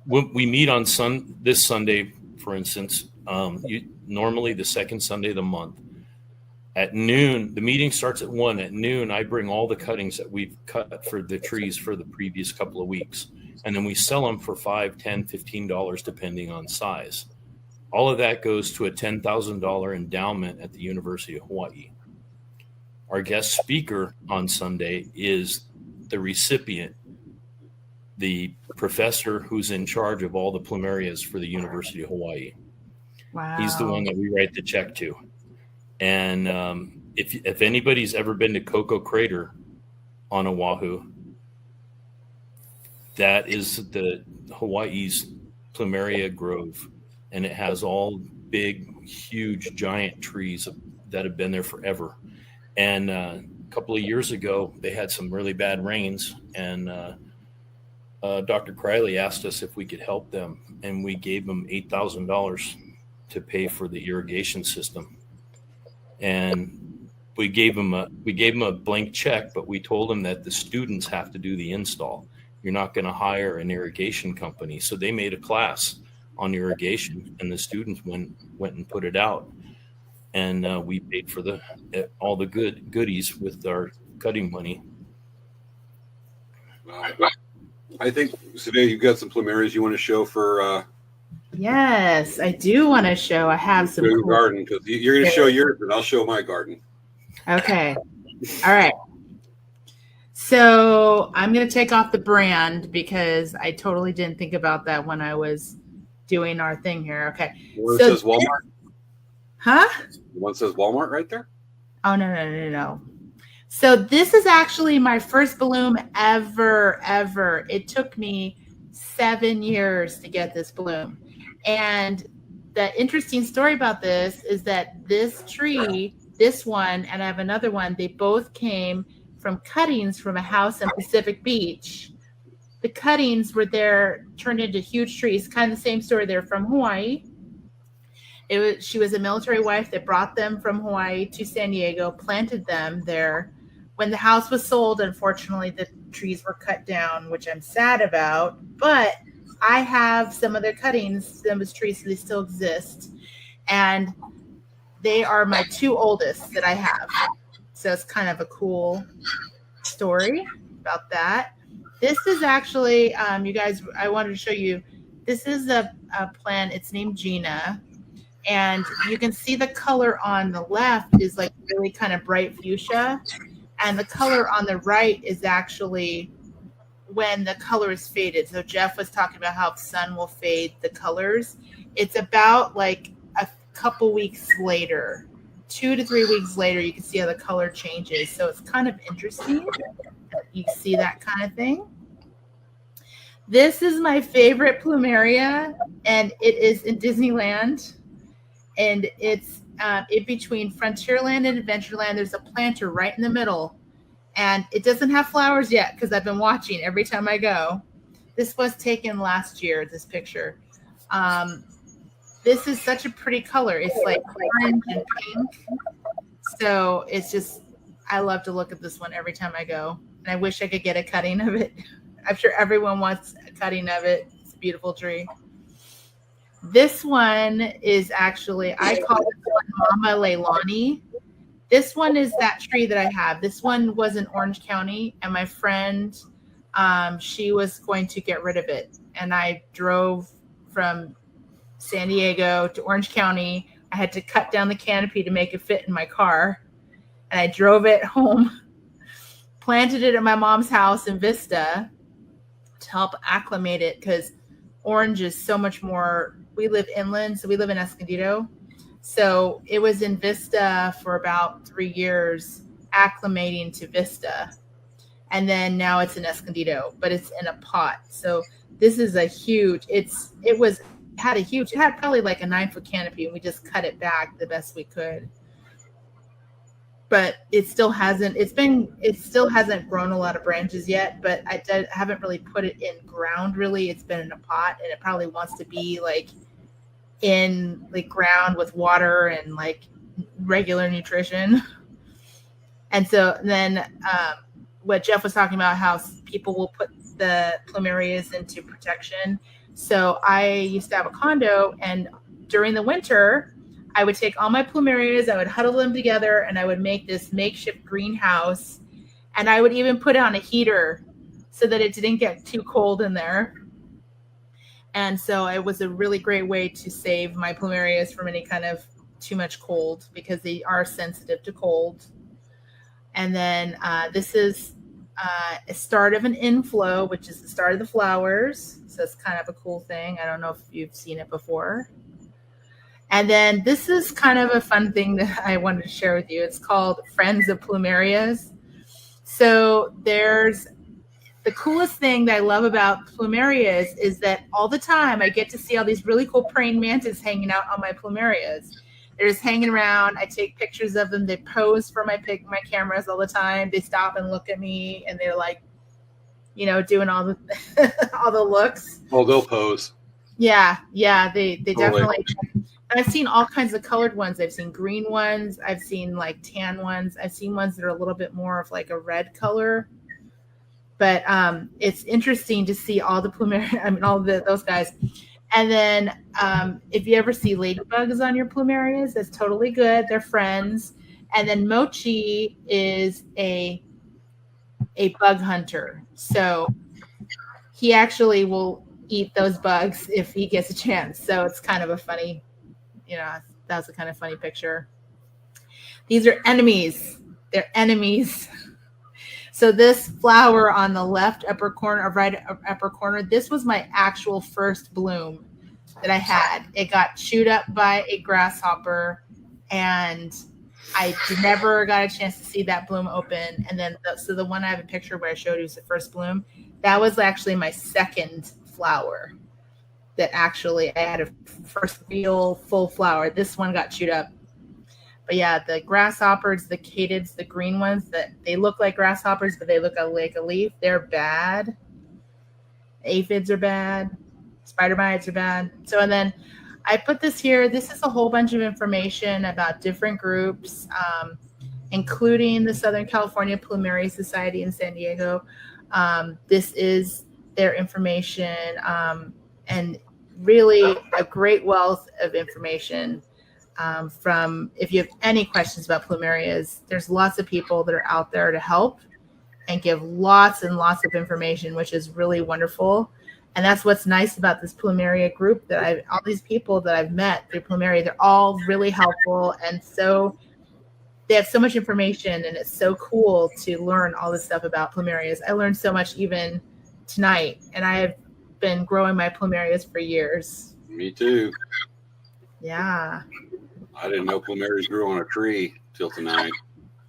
We meet on this Sunday, for instance, normally the second Sunday of the month at noon. The meeting starts at 1. At noon, I bring all the cuttings that we've cut for the trees for the previous couple of weeks. And then we sell them for $5, $10, $15, depending on size. All of that goes to a $10,000 endowment at the University of Hawaii. Our guest speaker on Sunday is the recipient, the professor who's in charge of all the plumerias for the University of Hawaii. Wow. He's the one that we write the check to. And if anybody's ever been to Coco Crater on Oahu, that is the Hawaii's Plumeria Grove, and it has all big, huge, giant trees that have been there forever. And a couple of years ago, they had some really bad rains, and Dr. Criley asked us if we could help them, and we gave them $8,000 to pay for the irrigation system. And we gave them a blank check, but we told them that the students have to do the install. You're not going to hire an irrigation company. So they made a class on irrigation, and the students went and put it out. And we paid for all the goodies with our cutting money. I think, Svea, you've got some plumerias you want to show for Yes, I do want to show. I have some your garden, because you're going to show yours, and I'll show my garden. Okay. All right. So I'm going to take off the brand because I totally didn't think about that when I was doing our thing here. Okay. One So says Walmart. Huh? One says Walmart right there. Oh, no. So this is actually my first bloom ever. It took me 7 years to get this bloom. And the interesting story about this is that this tree, this one, and I have another one, they both came from cuttings from a house in Pacific Beach. The cuttings were there, turned into huge trees, kind of the same story. They're from Hawaii. She was a military wife that brought them from Hawaii to San Diego, planted them there. When the house was sold, unfortunately, the trees were cut down, which I'm sad about. But I have some of their cuttings, those trees, so they still exist. And they are my two oldest that I have. So it's kind of a cool story about that. This is actually, you guys, I wanted to show you, this is a plant. It's named Gina. And you can see the color on the left is like really kind of bright fuchsia. And the color on the right is actually when the color is faded. So Jeff was talking about how the sun will fade the colors. It's about like a couple weeks later, 2 to 3 weeks later, you can see how the color changes. So it's kind of interesting. You see that kind of thing. This is my favorite plumeria, and it is in Disneyland. And it's in between Frontierland and Adventureland. There's a planter right in the middle. And it doesn't have flowers yet because I've been watching every time I go. This was taken last year, this picture. This is such a pretty color. It's like orange and pink. So it's just, I love to look at this one every time I go. And I wish I could get a cutting of it. I'm sure everyone wants a cutting of it. It's a beautiful tree. This one is actually, I call it Mama Leilani. This one is that tree that I have. This one was in Orange County, and my friend, she was going to get rid of it. And I drove from San Diego to Orange County. I had to cut down the canopy to make it fit in my car. And I drove it home, planted it at my mom's house in Vista to help acclimate it because orange is so much more. We live inland, so we live in Escondido. So it was in Vista for about 3 years, acclimating to Vista. And then now it's in Escondido, but it's in a pot. So this is a huge, it had probably like a 9-foot canopy, and we just cut it back the best we could. But it still hasn't grown a lot of branches yet, but I haven't really put it in ground really. It's been in a pot, and it probably wants to be like in like ground with water and like regular nutrition. And so then what Jeff was talking about, how people will put the plumerias into protection. So I used to have a condo, and during the winter, I would take all my plumerias, I would huddle them together, and I would make this makeshift greenhouse. And I would even put on a heater so that it didn't get too cold in there. And so it was a really great way to save my plumerias from any kind of too much cold because they are sensitive to cold. And then this is a start of an inflow, which is the start of the flowers. So it's kind of a cool thing. I don't know if you've seen it before. And then this is kind of a fun thing that I wanted to share with you. It's called Friends of Plumerias. So there's the coolest thing that I love about plumerias is that all the time I get to see all these really cool praying mantis hanging out on my plumerias. They're just hanging around. I take pictures of them. They pose for my cameras all the time. They stop and look at me, and they're like, doing all the all the looks. Oh, they'll pose. Yeah, they definitely. I've seen all kinds of colored ones. I've seen green ones. I've seen like tan ones. I've seen ones that are a little bit more of like a red color. But it's interesting to see all the plumeria. I mean, those guys. And then if you ever see ladybugs on your plumerias, that's totally good. They're friends. And then Mochi is a bug hunter, so he actually will eat those bugs if he gets a chance. So it's kind of a funny, that was a kind of funny picture. These are enemies. They're enemies. So this flower on the left upper corner, or right upper corner, this was my actual first bloom that I had. It got chewed up by a grasshopper, and I never got a chance to see that bloom open. And then, the one I have a picture where I showed you was the first bloom. That was actually my second flower that actually I had a first real full flower. This one got chewed up. But yeah, the grasshoppers, the catids, the green ones, that they look like grasshoppers, but they look like a leaf. They're bad. Aphids are bad. Spider mites are bad. So, and then I put this here. This is a whole bunch of information about different groups, including the Southern California Plumeria Society in San Diego. This is their information, and really a great wealth of information. From if you have any questions about plumerias, there's lots of people that are out there to help and give lots and lots of information, which is really wonderful. And that's what's nice about this plumeria group, that all these people that I've met through plumeria, they're all really helpful, and so they have so much information, and it's so cool to learn all this stuff about plumerias. I learned so much even tonight, and I have been growing my plumerias for years. Me too. Yeah. I didn't know plumerias grew on a tree till tonight.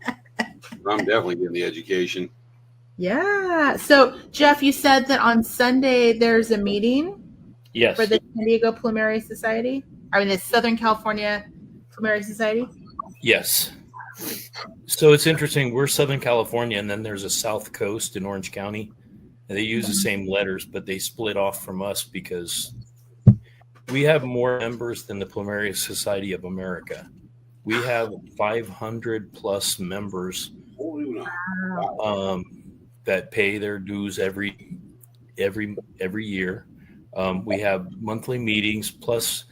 I'm definitely getting the education. Yeah. So, Jeff, you said that on Sunday there's a meeting Yes. for the San Diego Plumeria Society. I mean, the Southern California Plumeria Society. Yes. So it's interesting. We're Southern California, and then there's a South Coast in Orange County. And they use the same letters, but they split off from us because we have more members than the Plumeria Society of America. We have 500 plus members that pay their dues every year. We have monthly meetings. Plus,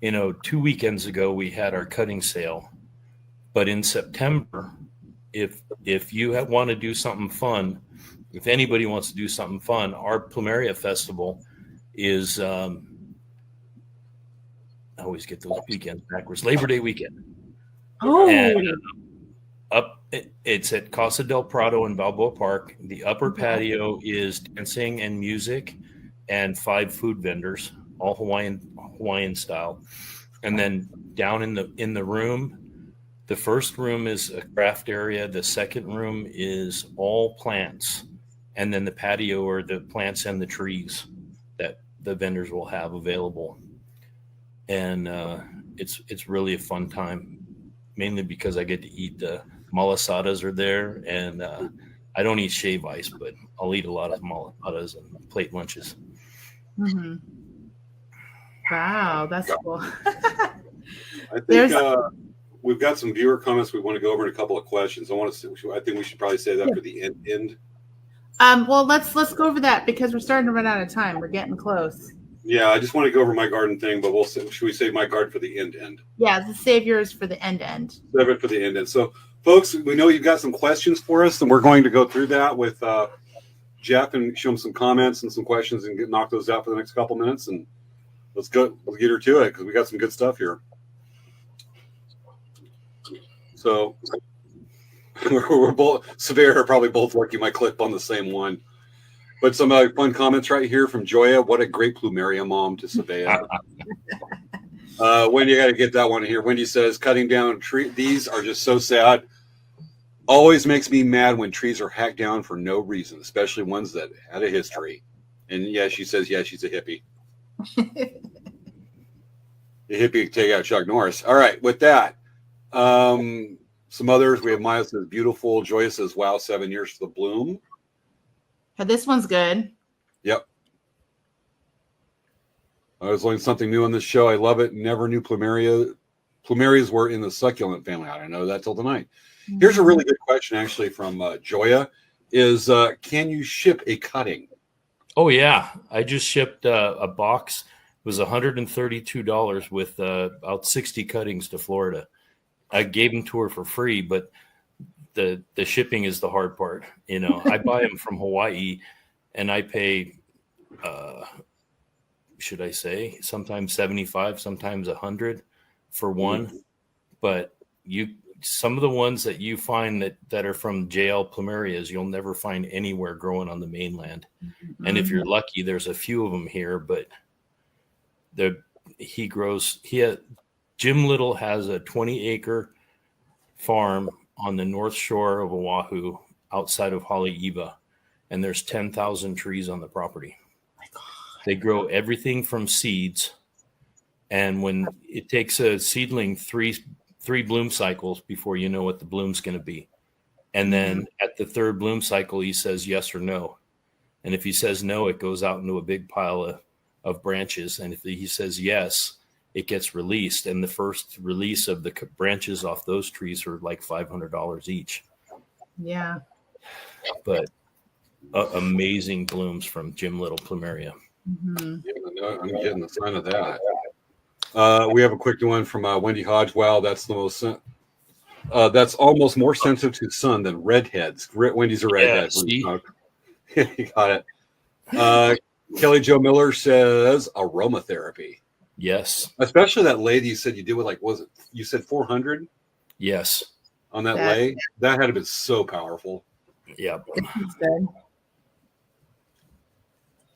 2 weekends ago we had our cutting sale. But in September, if you want to do something fun, if anybody wants to do something fun, our Plumeria Festival is. I always get those weekends backwards. Labor Day weekend. Oh. And it's at Casa del Prado in Balboa Park. The upper patio is dancing and music, and 5 food vendors, all Hawaiian style. And then down in the room, the first room is a craft area. The second room is all plants, and then the patio are the plants and the trees that the vendors will have available. And it's really a fun time, mainly because I get to eat the malasadas are there, and I don't eat shave ice, but I'll eat a lot of malasadas and plate lunches. Mm-hmm. Wow, that's cool. I think we've got some viewer comments we want to go over and a couple of questions. I think we should probably say that for the end. Well, let's go over that because we're starting to run out of time. We're getting close. Yeah, I just want to go over my garden thing, but should we save my garden for the end? Yeah, the save yours for the end. Save it for the end. So, folks, we know you've got some questions for us, and we're going to go through that with Jeff and show him some comments and some questions and knock those out for the next couple minutes. And let's get her to it because we got some good stuff here. So we're both Svea are probably both working my clip on the same one. But some fun comments right here from Joya. What a great Plumeria mom to Svea. Wendy, I got to get that one here. Wendy says, cutting down tree. These are just so sad. Always makes me mad when trees are hacked down for no reason, especially ones that had a history. And yeah, she says, yeah, she's a hippie. The hippie can take out Chuck Norris. All right, with that, some others. We have Maya says, beautiful. Joyce says, wow, 7 years for the bloom. This one's good. Yep. I was learning something new on this show. I love it. Never knew plumerias were in the succulent family. I didn't know that till tonight. Here's a really good question, actually, from Joya. Is can you ship a cutting? Oh yeah, I just shipped a box. It was $132 with about 60 cuttings to Florida. I gave them to her for free, but the shipping is the hard part. You know, I buy them from Hawaii, and I pay. Should I say sometimes 75, sometimes 100 for one, but some of the ones that you find that are from JL Plumerias, you'll never find anywhere growing on the mainland. And if you're lucky, there's a few of them here, but Jim Little has a 20-acre farm on the north shore of Oahu outside of Haleiwa, and there's 10,000 trees on the property. They grow everything from seeds, and when it takes a seedling three bloom cycles before you know what the bloom's going to be. And then at the third bloom cycle, he says yes or no. And if he says no, it goes out into a big pile of branches. And if he says yes, it gets released. And the first release of the branches off those trees are like $500 each. Yeah. But amazing blooms from Jim Little Plumeria. I'm getting the sign of that. We have a quick one from Wendy Hodge. Wow, that's the most. That's almost more sensitive to sun than redheads. Wendy's a redhead. Yeah, you got it. Kelly Jo Miller says aromatherapy. Yes. Especially that lady you said you did with you said 400? Yes. On that lay? That had to be so powerful. Yeah.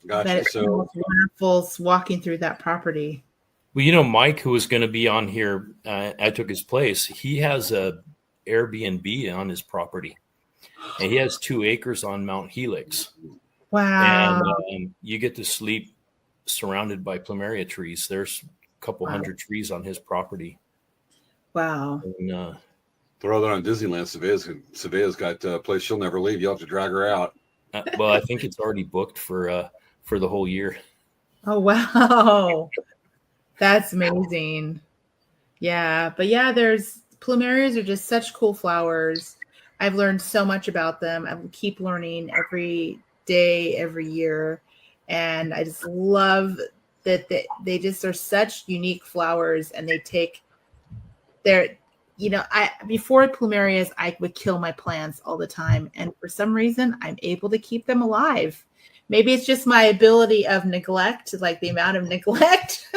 Gotcha. So wonderful walking through that property. Well, you know, Mike, who was going to be on here, I took his place. He has a Airbnb on his property, and he has 2 acres on Mount Helix. Wow! And you get to sleep surrounded by plumeria trees. There's a couple hundred trees on his property. Wow! And, throw that on Disneyland. Svea's got a place she'll never leave. You'll have to drag her out. Well, I think it's already booked for the whole year. Oh wow! That's amazing. Yeah, but yeah, plumerias are just such cool flowers. I've learned so much about them. I keep learning every day, every year, and I just love that they just are such unique flowers, and they take their. You know, before plumerias, I would kill my plants all the time, and for some reason, I'm able to keep them alive. Maybe it's just my ability of neglect, like the amount of neglect.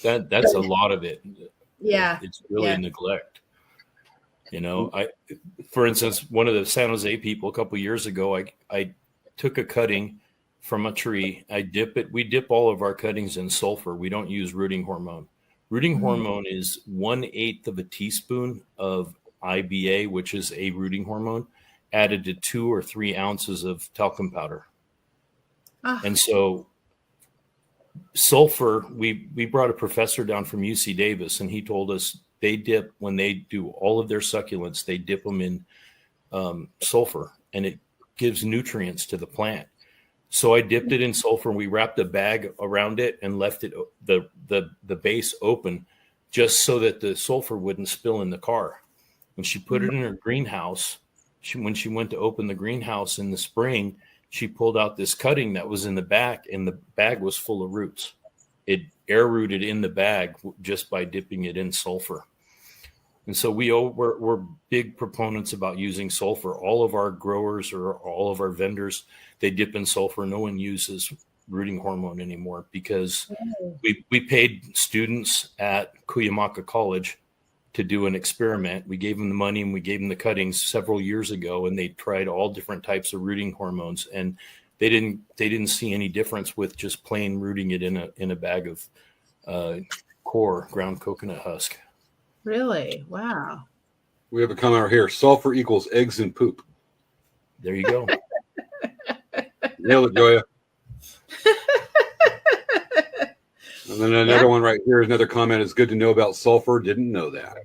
That's a lot of it. Yeah, it's really neglect. You know, for instance, one of the San Jose people a couple of years ago, I took a cutting from a tree. We dip all of our cuttings in sulfur. We don't use rooting hormone. Rooting hormone is 1/8 of a teaspoon of IBA, which is a rooting hormone, added to 2 or 3 ounces of talcum powder. And so sulfur, we brought a professor down from UC Davis, and he told us when they do all of their succulents, they dip them in sulfur, and it gives nutrients to the plant. So I dipped it in sulfur, and we wrapped a bag around it and left it the base open just so that the sulfur wouldn't spill in the car. When she put it in her greenhouse, when she went to open the greenhouse in the spring, she pulled out this cutting that was in the back, and the bag was full of roots. It air rooted in the bag just by dipping it in sulfur. And so we're big proponents about using sulfur. All of our growers or all of our vendors, they dip in sulfur. No one uses rooting hormone anymore because we paid students at Cuyamaca College to do an experiment. We gave them the money and we gave them the cuttings several years ago, and they tried all different types of rooting hormones, and they didn't see any difference with just plain rooting it in a bag of core, ground coconut husk. Really? Wow. We have a comment here. Sulfur equals eggs and poop. There you go. Nail it, Joya. And then another one right here. Another comment is good to know about sulfur. Didn't know that.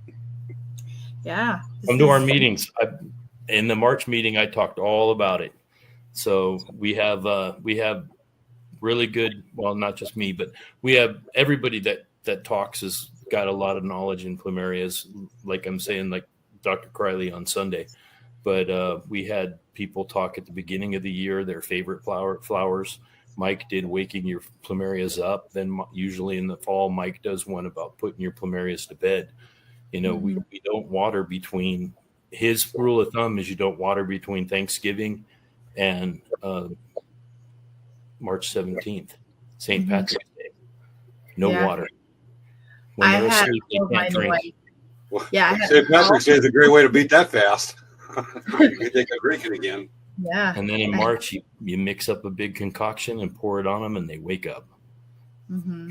Yeah. Come to our meetings. In the March meeting, I talked all about it. So we have really good. Well, not just me, but we have everybody that talks has got a lot of knowledge in plumerias. Like I'm saying, like Dr. Criley on Sunday. But we had people talk at the beginning of the year their favorite flowers. Mike did waking your plumerias up. Then usually in the fall, Mike does one about putting your plumerias to bed. You know, we don't water between. His rule of thumb is you don't water between Thanksgiving and March 17th, St. Patrick's Day. No water. When I they're had asleep, they can't drink. Yeah. St. Patrick's Day is a great way to beat that fast. You think I'm drinking again. Yeah. And then in March, you mix up a big concoction and pour it on them, and they wake up.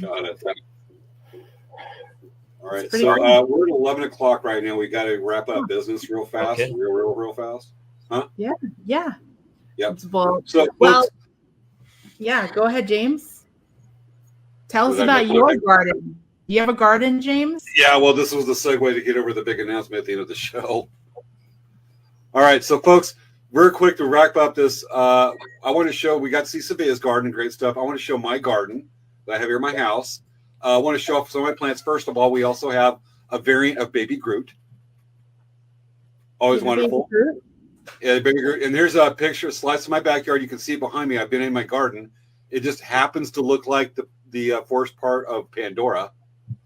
Got it. All right. So we're at 11 o'clock right now. We got to wrap up business real fast. Okay. Real fast. Huh? Yeah. Yeah. Yep. Well, yeah. Go ahead, James. Tell us about your garden. Do you have a garden, James? Yeah. Well, this was the segue to get over the big announcement at the end of the show. All right. So, folks, very quick to wrap up this. I want to show, we got to see Svea's garden, great stuff. I want to show my garden that I have here in my house. I want to show off some of my plants. First of all, we also have a variant of Baby Groot. Always wonderful. Yeah, Baby Groot. And here's a picture, a slice of my backyard. You can see behind me. I've been in my garden. It just happens to look like the forest part of Pandora.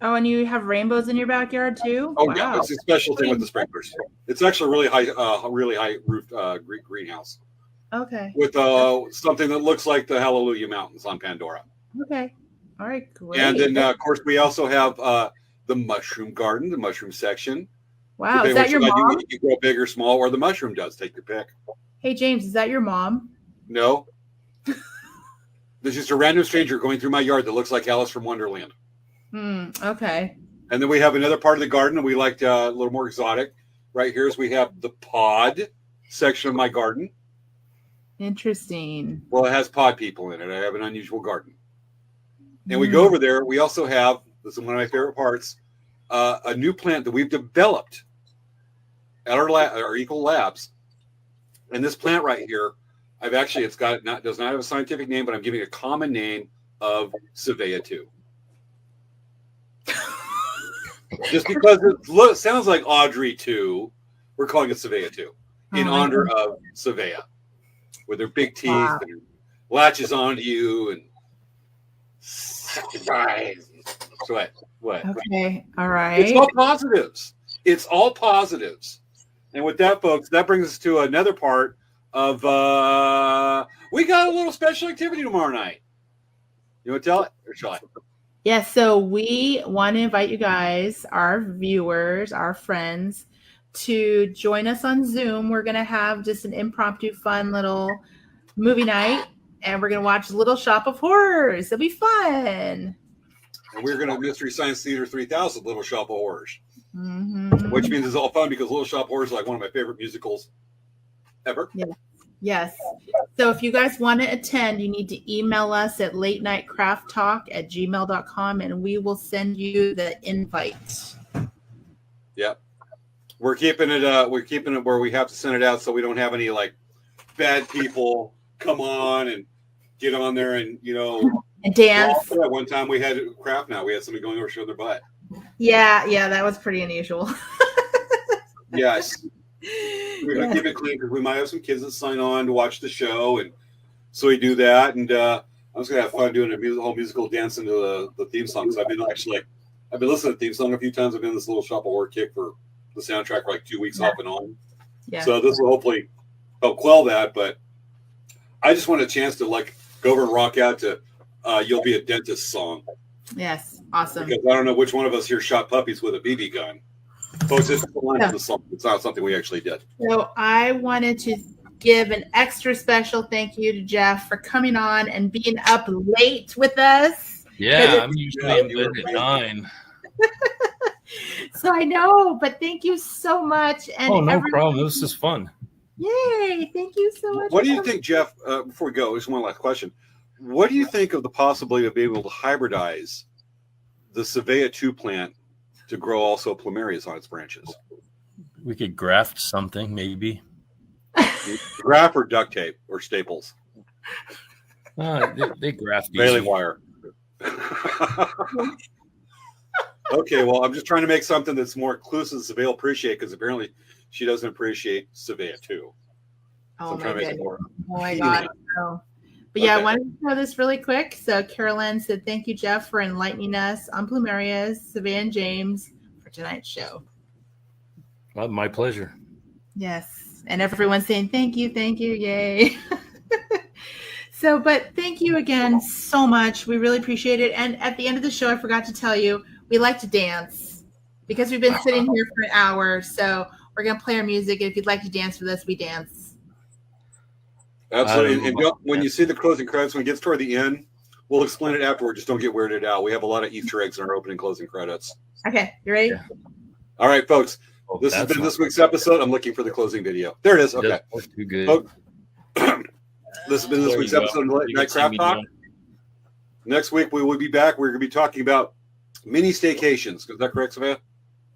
Oh, and you have rainbows in your backyard too? Oh, wow. yeah. It's a special thing with the sprinklers. It's actually really high roofed greenhouse. Okay. With something that looks like the Hallelujah Mountains on Pandora. Okay. All right. Great. And then, of course, we also have the mushroom garden, the mushroom section. Wow. Is that your mom? You can grow big or small, or the mushroom does. Take your pick. Hey, James, is that your mom? No. There's just a random stranger going through my yard that looks like Alice from Wonderland. Okay. And then we have another part of the garden that we liked a little more exotic. Right here is we have the pod section of my garden. Interesting. Well, it has pod people in it. I have an unusual garden. And we go over there. We also have, this is one of my favorite parts, a new plant that we've developed at our Eco Labs. And this plant right here, does not have a scientific name, but I'm giving it a common name of Svea 2. Just because it sounds like Audrey 2, we're calling it Svea 2 in honor of Svea, with her big teeth and latches onto you and surprise. So what? Okay. All right. It's all positives. It's all positives. And with that, folks, that brings us to another part of we got a little special activity tomorrow night. You want to tell it, or shall I? Yeah, so we want to invite you guys, our viewers, our friends, to join us on Zoom. We're going to have just an impromptu, fun little movie night, and we're going to watch Little Shop of Horrors. It'll be fun. And we're going to Mystery Science Theater 3000, Little Shop of Horrors. Which means it's all fun because Little Shop of Horrors is like one of my favorite musicals ever. Yeah. Yes. So if you guys want to attend, you need to email us at latenightcrafttalk@gmail.com and we will send you the invite. Yep. We're keeping it where we have to send it out so we don't have any like bad people come on and get on there and and dance. Well, one time we had craft now. We had somebody going over showing their butt. Yeah, that was pretty unusual. Yes. We're going to keep it clean because we might have some kids that sign on to watch the show. And so we do that. And I'm just going to have fun doing a whole musical dance into the theme song. Because I've been listening to the theme song a few times. I've been in this Little Shop of Horror kick for the soundtrack for like 2 weeks off and on. Yeah. So this will hopefully help quell that. But I just want a chance to go over and rock out to You'll Be a Dentist song. Yes. Awesome. Because I don't know which one of us here shot puppies with a BB gun. Folks, it's the line of the song. It's not something we actually did. So I wanted to give an extra special thank you to Jeff for coming on and being up late with us. Yeah, I'm usually in bed at 9. So I know, but thank you so much. And Oh, no problem. This is fun. Yay! Thank you so much. What do you think, Jeff? Before we go, just one last question. What do you think of the possibility of being able to hybridize the Svea 2 plant to grow also plumerias on its branches? We could graft something, maybe. Graft or duct tape or staples? They graft Baling easy. wire. Okay, well, I'm just trying to make something that's more inclusive Svea will appreciate, because apparently she doesn't appreciate Svea too. Oh, I'm trying to make it more. Oh my God. No. But yeah, I wanted to know this really quick. So Carolyn said, thank you, Jeff, for enlightening us on plumerias, Svea and James, for tonight's show. Well, my pleasure. Yes. And everyone's saying, thank you, yay. So, but thank you again so much. We really appreciate it. And at the end of the show, I forgot to tell you, we like to dance because we've been sitting here for an hour. So we're going to play our music. And if you'd like to dance with us, we dance. Absolutely. And when you see the closing credits, when it gets toward the end, we'll explain it afterward. Just don't get weirded out. We have a lot of Easter eggs in our opening closing credits. Okay. You ready? Yeah. All right, folks. Oh, This has been this week's episode. I'm looking for the closing video. There it is. Okay. Too good. Folks, this has been this There week's you go. episode of Late You Night can see Craft me Talk. doing- Next week, we will be back. We're going to be talking about mini staycations. Is that correct, Svea?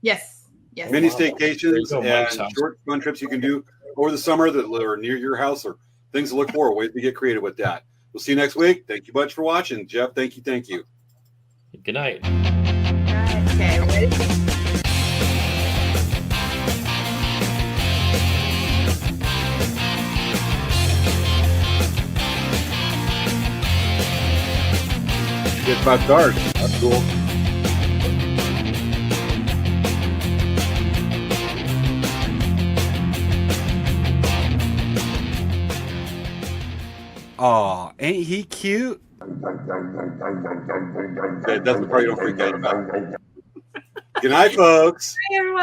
Yes. Yes. Mini Wow. There you staycations go, Mike. and Sounds- short fun trips you can do over the summer that are near your house, or things to look for, ways to get creative with that. We'll see you next week. Thank you much for watching. Jeff, thank you. Good night. Okay. Ready? Get 5 stars. That's cool. Aw, ain't he cute? Okay, that's the part you don't freak out about. Good night, folks. Hi, everyone.